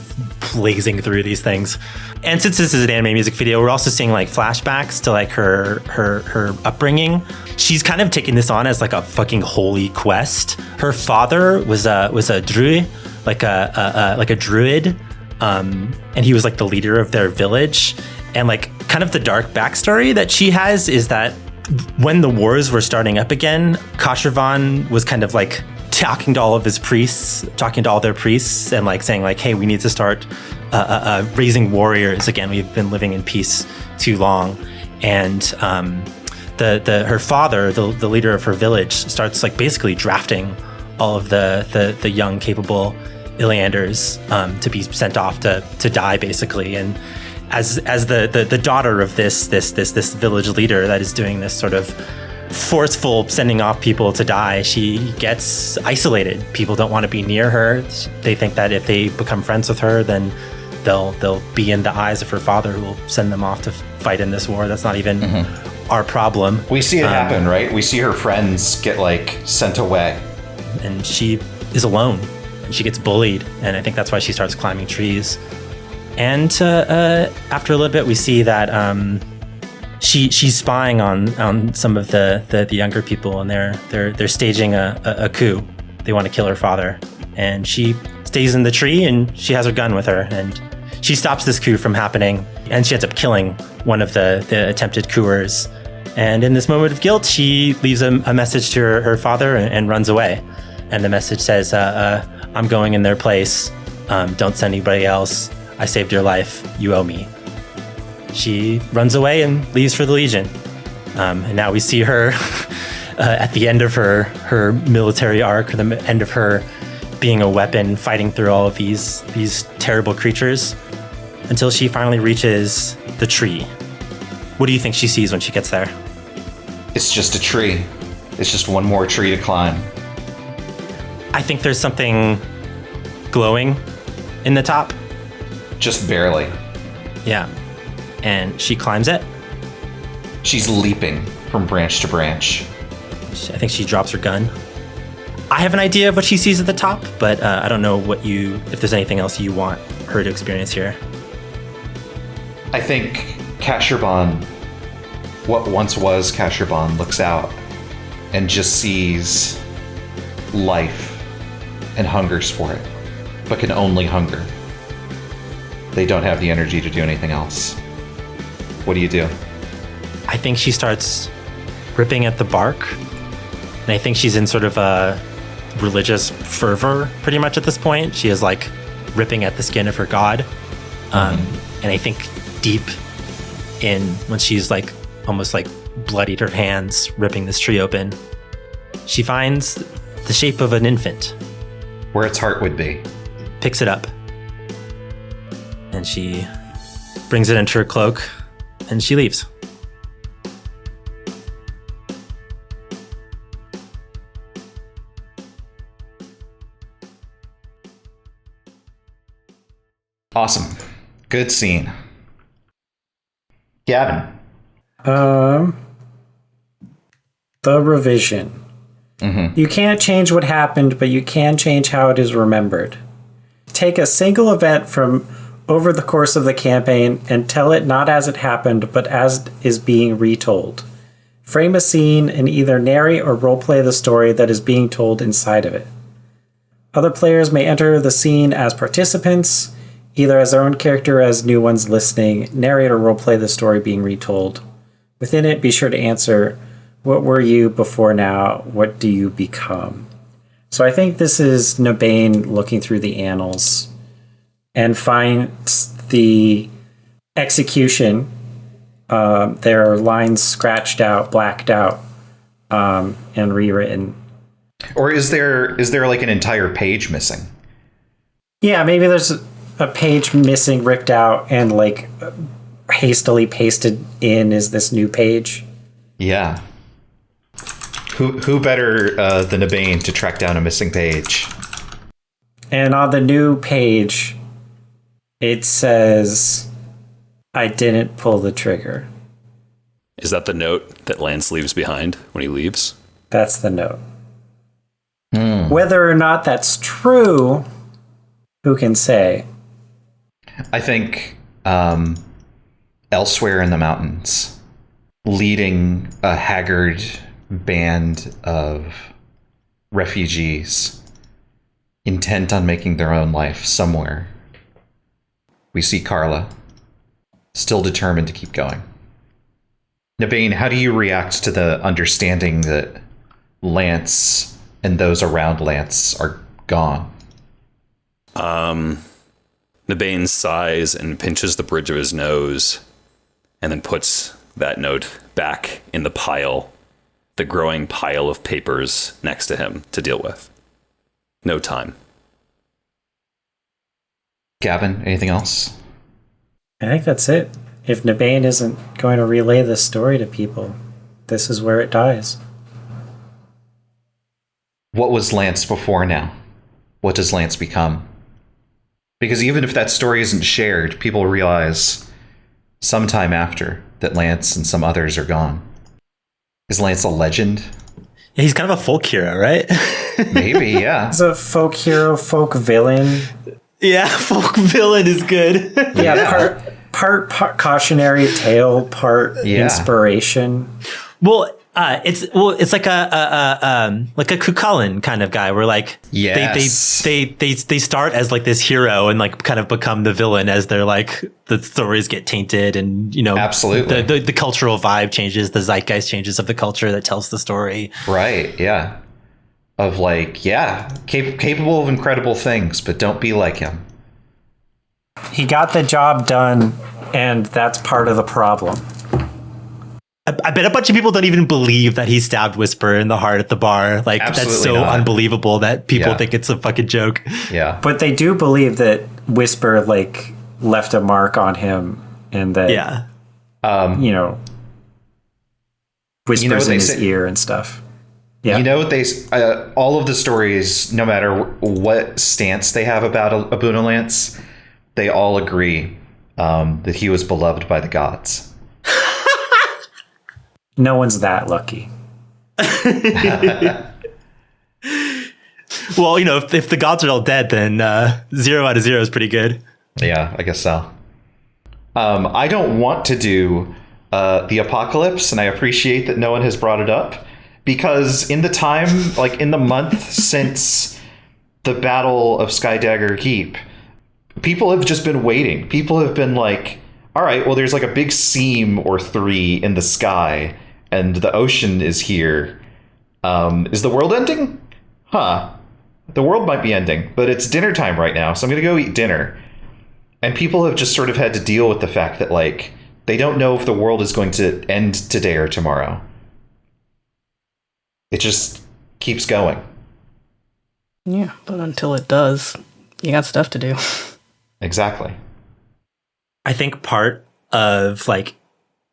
blazing through these things. And since this is an anime music video, we're also seeing like flashbacks to like her upbringing. She's kind of taking this on as like a fucking holy quest. Her father was a druid, like a druid, and he was like the leader of their village. And like kind of the dark backstory that she has is that when the wars were starting up again, Kashervan was kind of like talking to all their priests and like saying like, hey, we need to start raising warriors again. We've been living in peace too long. And her father, the leader of her village, starts like basically drafting all of the young, capable Ilianders to be sent off to die basically. And as the daughter of this village leader that is doing this sort of forceful sending off people to die, she gets isolated. People don't want to be near her. They think that if they become friends with her, then they'll be in the eyes of her father, who will send them off to fight in this war. That's not even our problem. We see it happen, right? We see her friends get like sent away, and she is alone. And she gets bullied, and I think that's why she starts climbing trees. And after a little bit, we see that she's spying on some of the younger people, and they're staging a coup. They want to kill her father, and she stays in the tree, and she has her gun with her, and she stops this coup from happening, and she ends up killing one of the attempted coups. And in this moment of guilt, she leaves a message to her father and runs away. And the message says, "I'm going in their place. Don't send anybody else. I saved your life. You owe me." She runs away and leaves for the Legion. And now we see her at the end of her military arc, or the end of her being a weapon, fighting through all of these terrible creatures, until she finally reaches the tree. What do you think she sees when she gets there? It's just a tree. It's just one more tree to climb. I think there's something glowing in the top. Just barely. Yeah. And she climbs it. She's leaping from branch to branch. I think she drops her gun. I have an idea of what she sees at the top, but I don't know if there's anything else you want her to experience here. I think Kasherban, what once was Kasherban, looks out and just sees life and hungers for it. but can only hunger. They don't have the energy to do anything else. What do you do? I think she starts ripping at the bark. And I think she's in sort of a religious fervor pretty much at this point. She is like ripping at the skin of her god. And I think deep in, when she's like almost like bloodied her hands ripping this tree open, she finds the shape of an infant. Where its heart would be. Picks it up. And she brings it into her cloak and she leaves. Awesome. Good scene. Gavin. The revision. You can't change what happened, but you can change how it is remembered. Take a single event from over the course of the campaign and tell it not as it happened, but as is being retold. Frame a scene and either narrate or roleplay the story that is being told inside of it. Other players may enter the scene as participants, either as their own character or as new ones listening, narrate or roleplay the story being retold. Within it, be sure to answer, what were you before now? What do you become? So I think this is Nabane looking through the annals and finds the execution. There are lines scratched out, blacked out, and rewritten. Or is there like an entire page missing? Yeah, maybe there's a page missing, ripped out, and like hastily pasted in is this new page. Yeah. Who better than Nabane to track down a missing page? And on the new page, it says, I didn't pull the trigger. Is that the note that Lance leaves behind when he leaves? That's the note. Whether or not that's true, who can say? I think elsewhere in the mountains, leading a haggard band of refugees intent on making their own life somewhere, we see Carla, still determined to keep going. Nabane, how do you react to the understanding that Lance and those around Lance are gone? Nabane sighs and pinches the bridge of his nose and then puts that note back in the pile, the growing pile of papers next to him to deal with. No time. Gavin, anything else? I think that's it. If Nabane isn't going to relay this story to people, this is where it dies. What was Lance before now? What does Lance become? Because even if that story isn't shared, people realize sometime after that Lance and some others are gone. Is Lance a legend? Yeah, he's kind of a folk hero, right? Maybe, yeah. He's a folk hero, folk villain. Yeah, folk villain is good. Yeah, part cautionary tale, part inspiration. Well, it's like a Cuchulainn kind of guy where like they start as like this hero and like kind of become the villain as they're like the stories get tainted and absolutely the cultural vibe changes, the zeitgeist changes of the culture that tells the story. Right, yeah. Of like, capable of incredible things, but don't be like him. He got the job done, and that's part of the problem. I bet a bunch of people don't even believe that he stabbed Whisper in the heart at the bar. Like, absolutely that's so not. Unbelievable that people think it's a fucking joke. Yeah. But they do believe that Whisper, like, left a mark on him and that, whispers in his ear and stuff. Yeah. All of the stories, no matter what stance they have about Abuna Lance, they all agree that he was beloved by the gods. No one's that lucky. Well, if the gods are all dead, then 0 out of 0 is pretty good. Yeah, I guess so. I don't want to do the apocalypse, and I appreciate that no one has brought it up, because in the time, like in the month since the Battle of Skydagger Keep, people have just been waiting. People have been like, all right, well, there's like a big seam or three in the sky, and the ocean is here. Is the world ending? Huh. The world might be ending, but it's dinner time right now, so I'm going to go eat dinner. And people have just sort of had to deal with the fact that, like, they don't know if the world is going to end today or tomorrow. It just keeps going. Yeah, but until it does, you got stuff to do. Exactly. I think part of like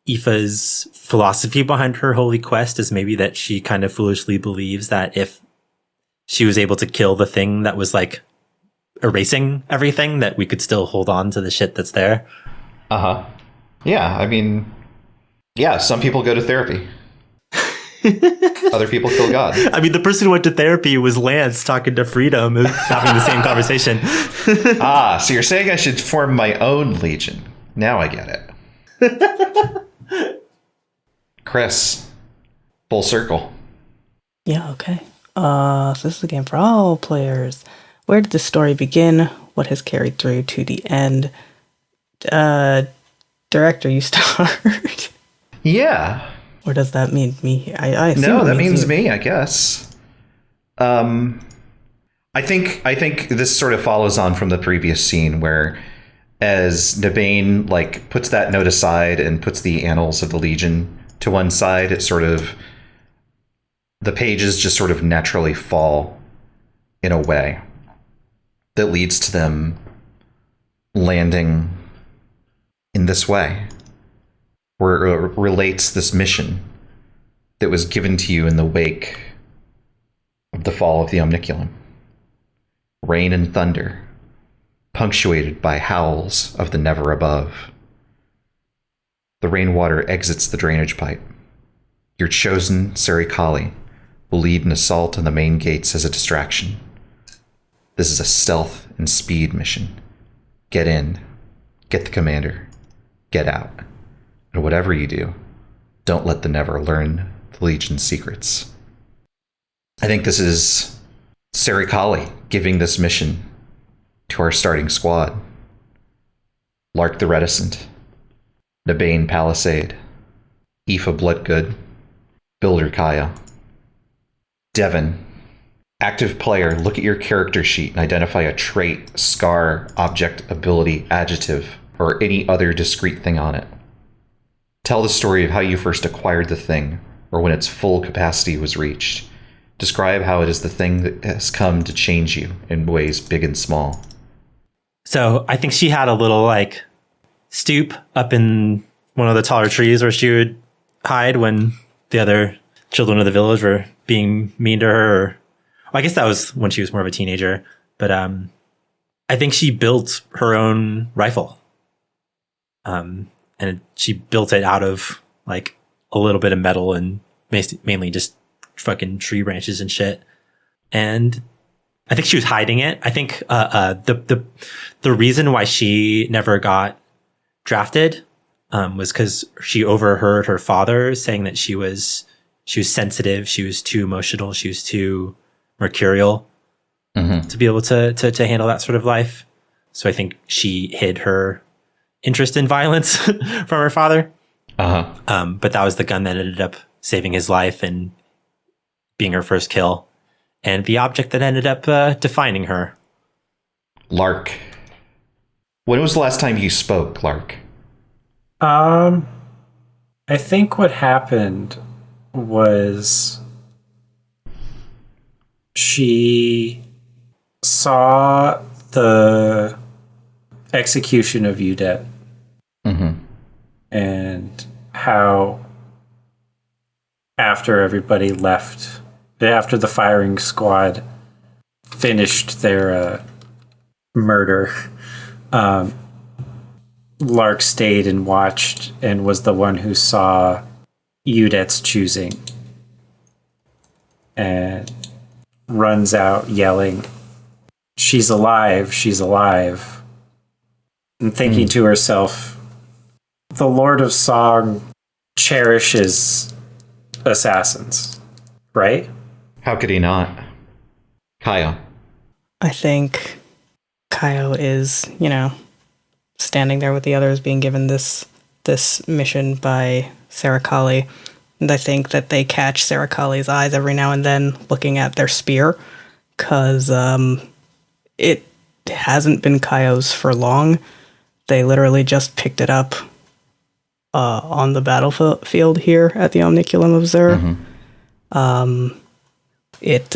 Aoife's philosophy behind her holy quest is maybe that she kind of foolishly believes that if she was able to kill the thing that was like erasing everything, that we could still hold on to the shit that's there. Uh-huh. Yeah, I mean, yeah, some people go to therapy. Other people kill God. I mean, the person who went to therapy was Lance talking to Freedom, having the same conversation. So you're saying I should form my own legion. Now I get it. Kris, full circle. Yeah, okay. So this is a game for all players. Where did the story begin? What has carried through to the end? Director, you start. Yeah. Or does that mean me? I assume No, it that means you. me, I guess. I think this sort of follows on from the previous scene where, as Nabane like puts that note aside and puts the annals of the Legion to one side, it sort of, the pages just sort of naturally fall in a way that leads to them landing in this way, where it relates this mission that was given to you in the wake of the fall of the Omniculum. Rain and thunder, punctuated by howls of the never above. The rainwater exits the drainage pipe. Your chosen Serikali will lead an assault on the main gates as a distraction. This is a stealth and speed mission. Get in, get the commander, get out. And whatever you do, don't let the Never learn the Legion's secrets. I think this is Serikali giving this mission to our starting squad. Lark the Reticent, Nabane Palisade, Aoife Bloodgood, Builder Kaya. Devin, active player, look at your character sheet and identify a trait, scar, object, ability, adjective, or any other discrete thing on it. Tell the story of how you first acquired the thing, or when its full capacity was reached. Describe how it is the thing that has come to change you in ways big and small. So I think she had a little like stoop up in one of the taller trees where she would hide when the other children of the village were being mean to her. Well, I guess that was when she was more of a teenager. But I think she built her own rifle. And she built it out of like a little bit of metal and mainly just fucking tree branches and shit. And I think she was hiding it. I think the reason why she never got drafted was because she overheard her father saying that she was sensitive, she was too emotional, she was too mercurial to be able to handle that sort of life. So I think she hid her interest in violence from her father. But that was the gun that ended up saving his life and being her first kill, and the object that ended up defining her. Lark, when was the last time you spoke, Lark? I think what happened was she saw the execution of Udet and how after everybody left, after the firing squad finished their murder, Lark stayed and watched and was the one who saw Udet's choosing and runs out yelling, "She's alive, she's alive." And thinking to herself, the Lord of Song cherishes assassins, right? How could he not? Kaya. I think Kaio is, standing there with the others being given this mission by Sarah Kali. And I think that they catch Sarah Kali's eyes every now and then looking at their spear, because it hasn't been Kaio's for long. They literally just picked it up on the battlefield here at the Omniculum of Zur. It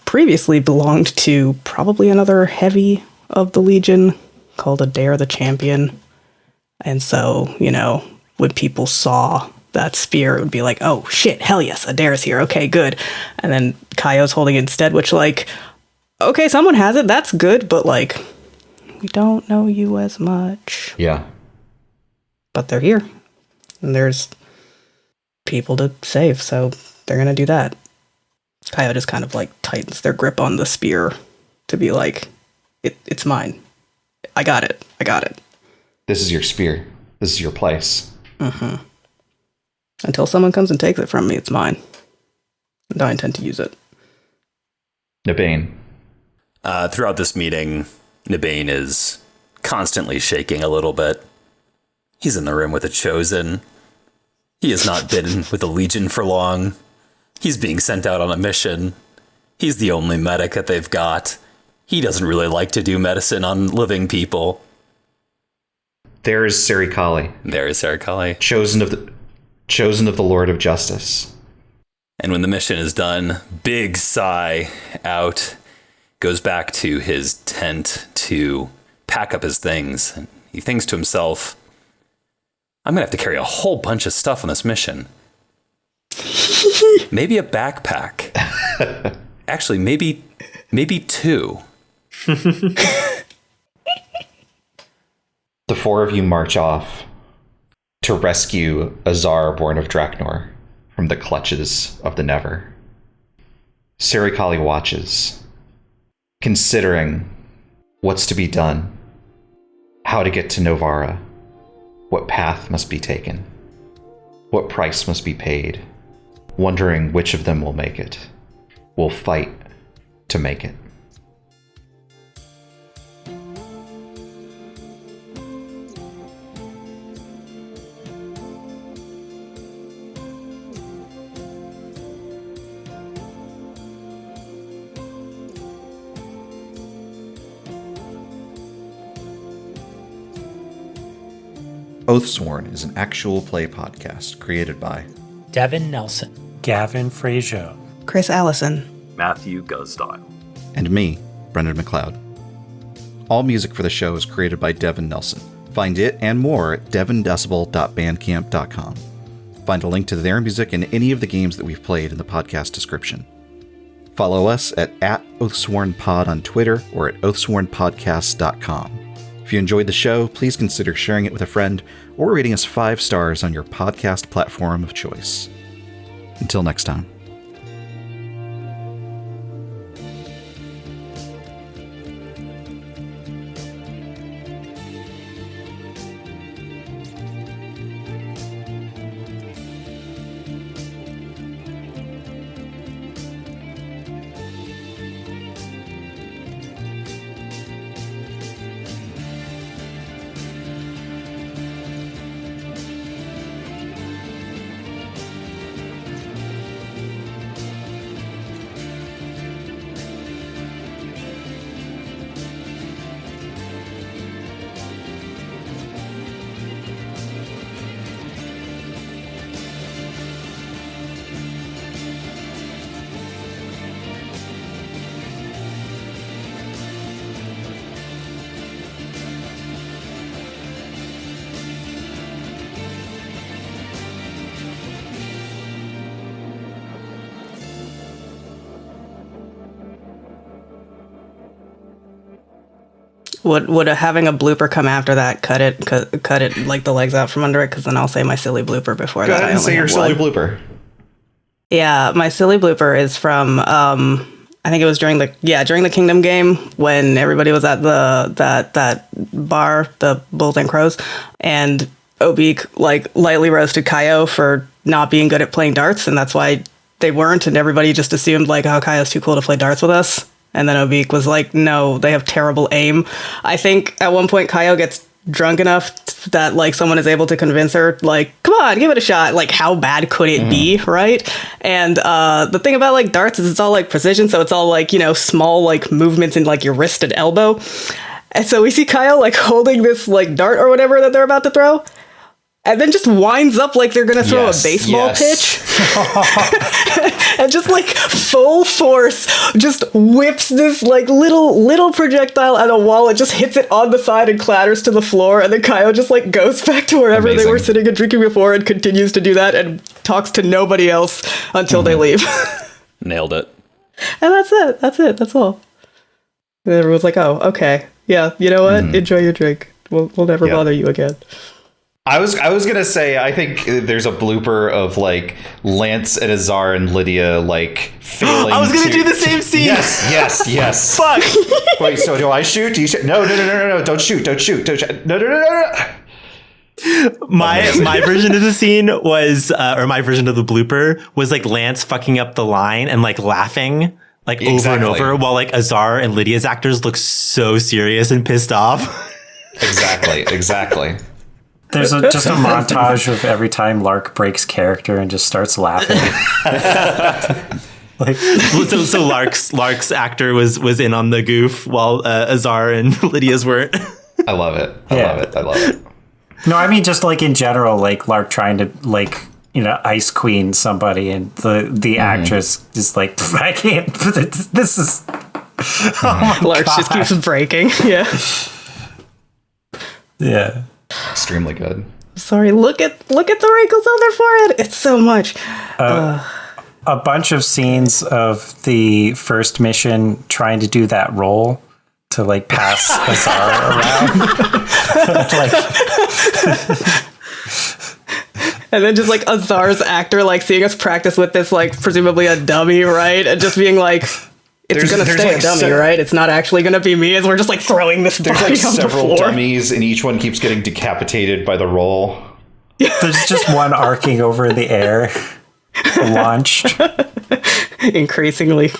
previously belonged to probably another heavy of the Legion called Adair the Champion. And so, when people saw that spear, it would be like, oh shit, hell yes, Adair's here, okay, good. And then Kaio's holding it instead, which, okay, someone has it, that's good, but, we don't know you as much. Yeah. But they're here. And there's people to save, so they're gonna do that. Kaio just kind of, tightens their grip on the spear to be like, it's mine. I got it. This is your spear. This is your place. Mm-hmm. Until someone comes and takes it from me, it's mine. And I intend to use it. Nabane. Throughout this meeting, Nabane is constantly shaking a little bit. He's in the room with the Chosen. He has not been with the Legion for long. He's being sent out on a mission. He's the only medic that they've got. He doesn't really like to do medicine on living people. There is Sarah Kali. There is Sarah Kali. Chosen of the Lord of Justice. And when the mission is done, big sigh out, goes back to his tent to pack up his things. And he thinks to himself, I'm going to have to carry a whole bunch of stuff on this mission. Maybe a backpack. Actually, maybe two. The four of you march off to rescue Azar, born of Draknor, from the clutches of the Never. Sarah Kali watches, considering what's to be done, how to get to Novara, what path must be taken, what price must be paid, wondering which of them will make it, will fight to make it. Oathsworn is an actual play podcast created by Devin Nelson, Gavin Fregeau, Kris Allison, Matthew Guzdial. and me, Brendan McLeod. All music for the show is created by Devin Nelson. Find it and more at devindecibel.bandcamp.com. Find a link to their music and any of the games that we've played in the podcast description. Follow us at @OathSwornPod on Twitter or at oathswornpodcast.com. If you enjoyed the show, please consider sharing it with a friend or rating us 5 stars on your podcast platform of choice. Until next time. Would having a blooper come after that cut it like the legs out from under it? Because then I'll say my silly blooper before Go that. ahead and say your silly blooper. Yeah, my silly blooper is from I think it was during the Kingdom game when everybody was at that bar, the Bulls and Crows, and Obik lightly roasted Kaio for not being good at playing darts, and that's why they weren't, and everybody just assumed oh, Kaio's too cool to play darts with us. And then Obik was like, no, they have terrible aim. I think at one point Kaio gets drunk enough that like someone is able to convince her, like, come on, give it a shot. Like, how bad could it be, right? And the thing about like darts is it's all like precision, so it's all like, you know, small like movements in like your wrist and elbow. And so we see Kaio like holding this like dart or whatever that they're about to throw, and then just winds up like they're gonna throw a baseball pitch. And just like full force just whips this like little projectile at a wall. It just hits it on the side and clatters to the floor, and then Kaio just like goes back to wherever they were sitting and drinking before and continues to do that and talks to nobody else until they leave. Nailed it. And that's all. And everyone's like, oh, okay, yeah, you know what, enjoy your drink, we'll never bother you again. I was gonna say, I think there's a blooper of like Lance and Azar and Lydia like failing. I was gonna do the same scene. Yes. Fuck. Wait, so do I shoot? Do you shoot? No. Don't shoot. No. My version of the scene was, or my version of the blooper was like Lance fucking up the line and like laughing like over and over, while like Azar and Lydia's actors look so serious and pissed off. Exactly. There's just a montage of every time Lark breaks character and just starts laughing. Like, so Lark's actor was in on the goof while Azar and Lydia's weren't. I love it. I love it. No, I mean just like in general, like Lark trying to like, you know, ice queen somebody, and the actress is like, I can't. This is. Oh my Lark just keeps breaking. Yeah. Yeah. Extremely good. Sorry, look at the wrinkles on their forehead. It's so much. A bunch of scenes of the first mission trying to do that role to like pass Azar around. And then just like Azar's actor like seeing us practice with this like presumably a dummy, right? And just being like, it's gonna stay like a dummy, right? It's not actually gonna be me. As we're just like throwing this body on the floor. There's like several dummies, and each one keeps getting decapitated by the roll. There's just one arcing over the air, launched. Increasingly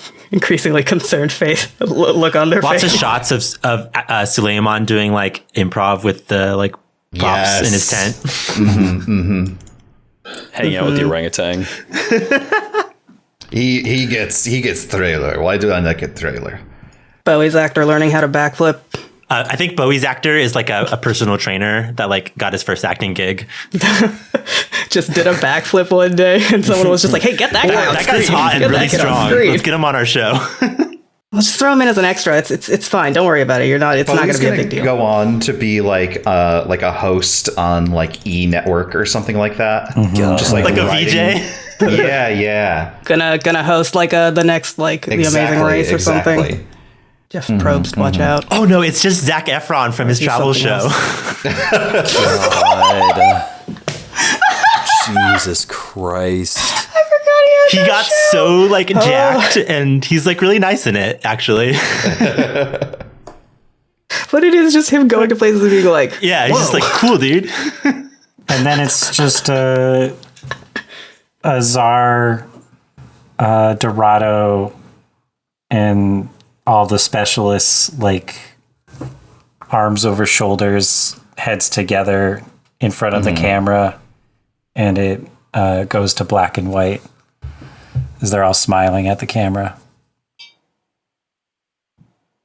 concerned face look on their face. Lots of shots of Suleiman doing like improv with the like props in his tent. Hanging out with the orangutan. He gets trailer. Why do I not get trailer? Bowie's actor learning how to backflip. I think Bowie's actor is like a personal trainer that like got his first acting gig. Just did a backflip one day, and someone was just like, "Hey, get that guy on That screen. guy's hot and Get really that kid on strong. screen." Let's get him on our show. I'll just throw him in as an extra. It's fine. Don't worry about it. It's not going to be a big deal. Go on to be like a host on like E Network or something like that. Just like a writing. VJ. Yeah. Gonna host like the next like The Amazing Race or something. Jeff Probst, watch out. Oh no, it's just Zac Efron from his travel show. God. Jesus Christ. I forgot He got so like jacked, and he's like really nice in it, actually. But it is just him going to places and being like, Yeah, he's just like, cool, dude. And then it's just Azar, Dorado, and all the specialists, like arms over shoulders, heads together in front of the camera, and it goes to black and white as they're all smiling at the camera.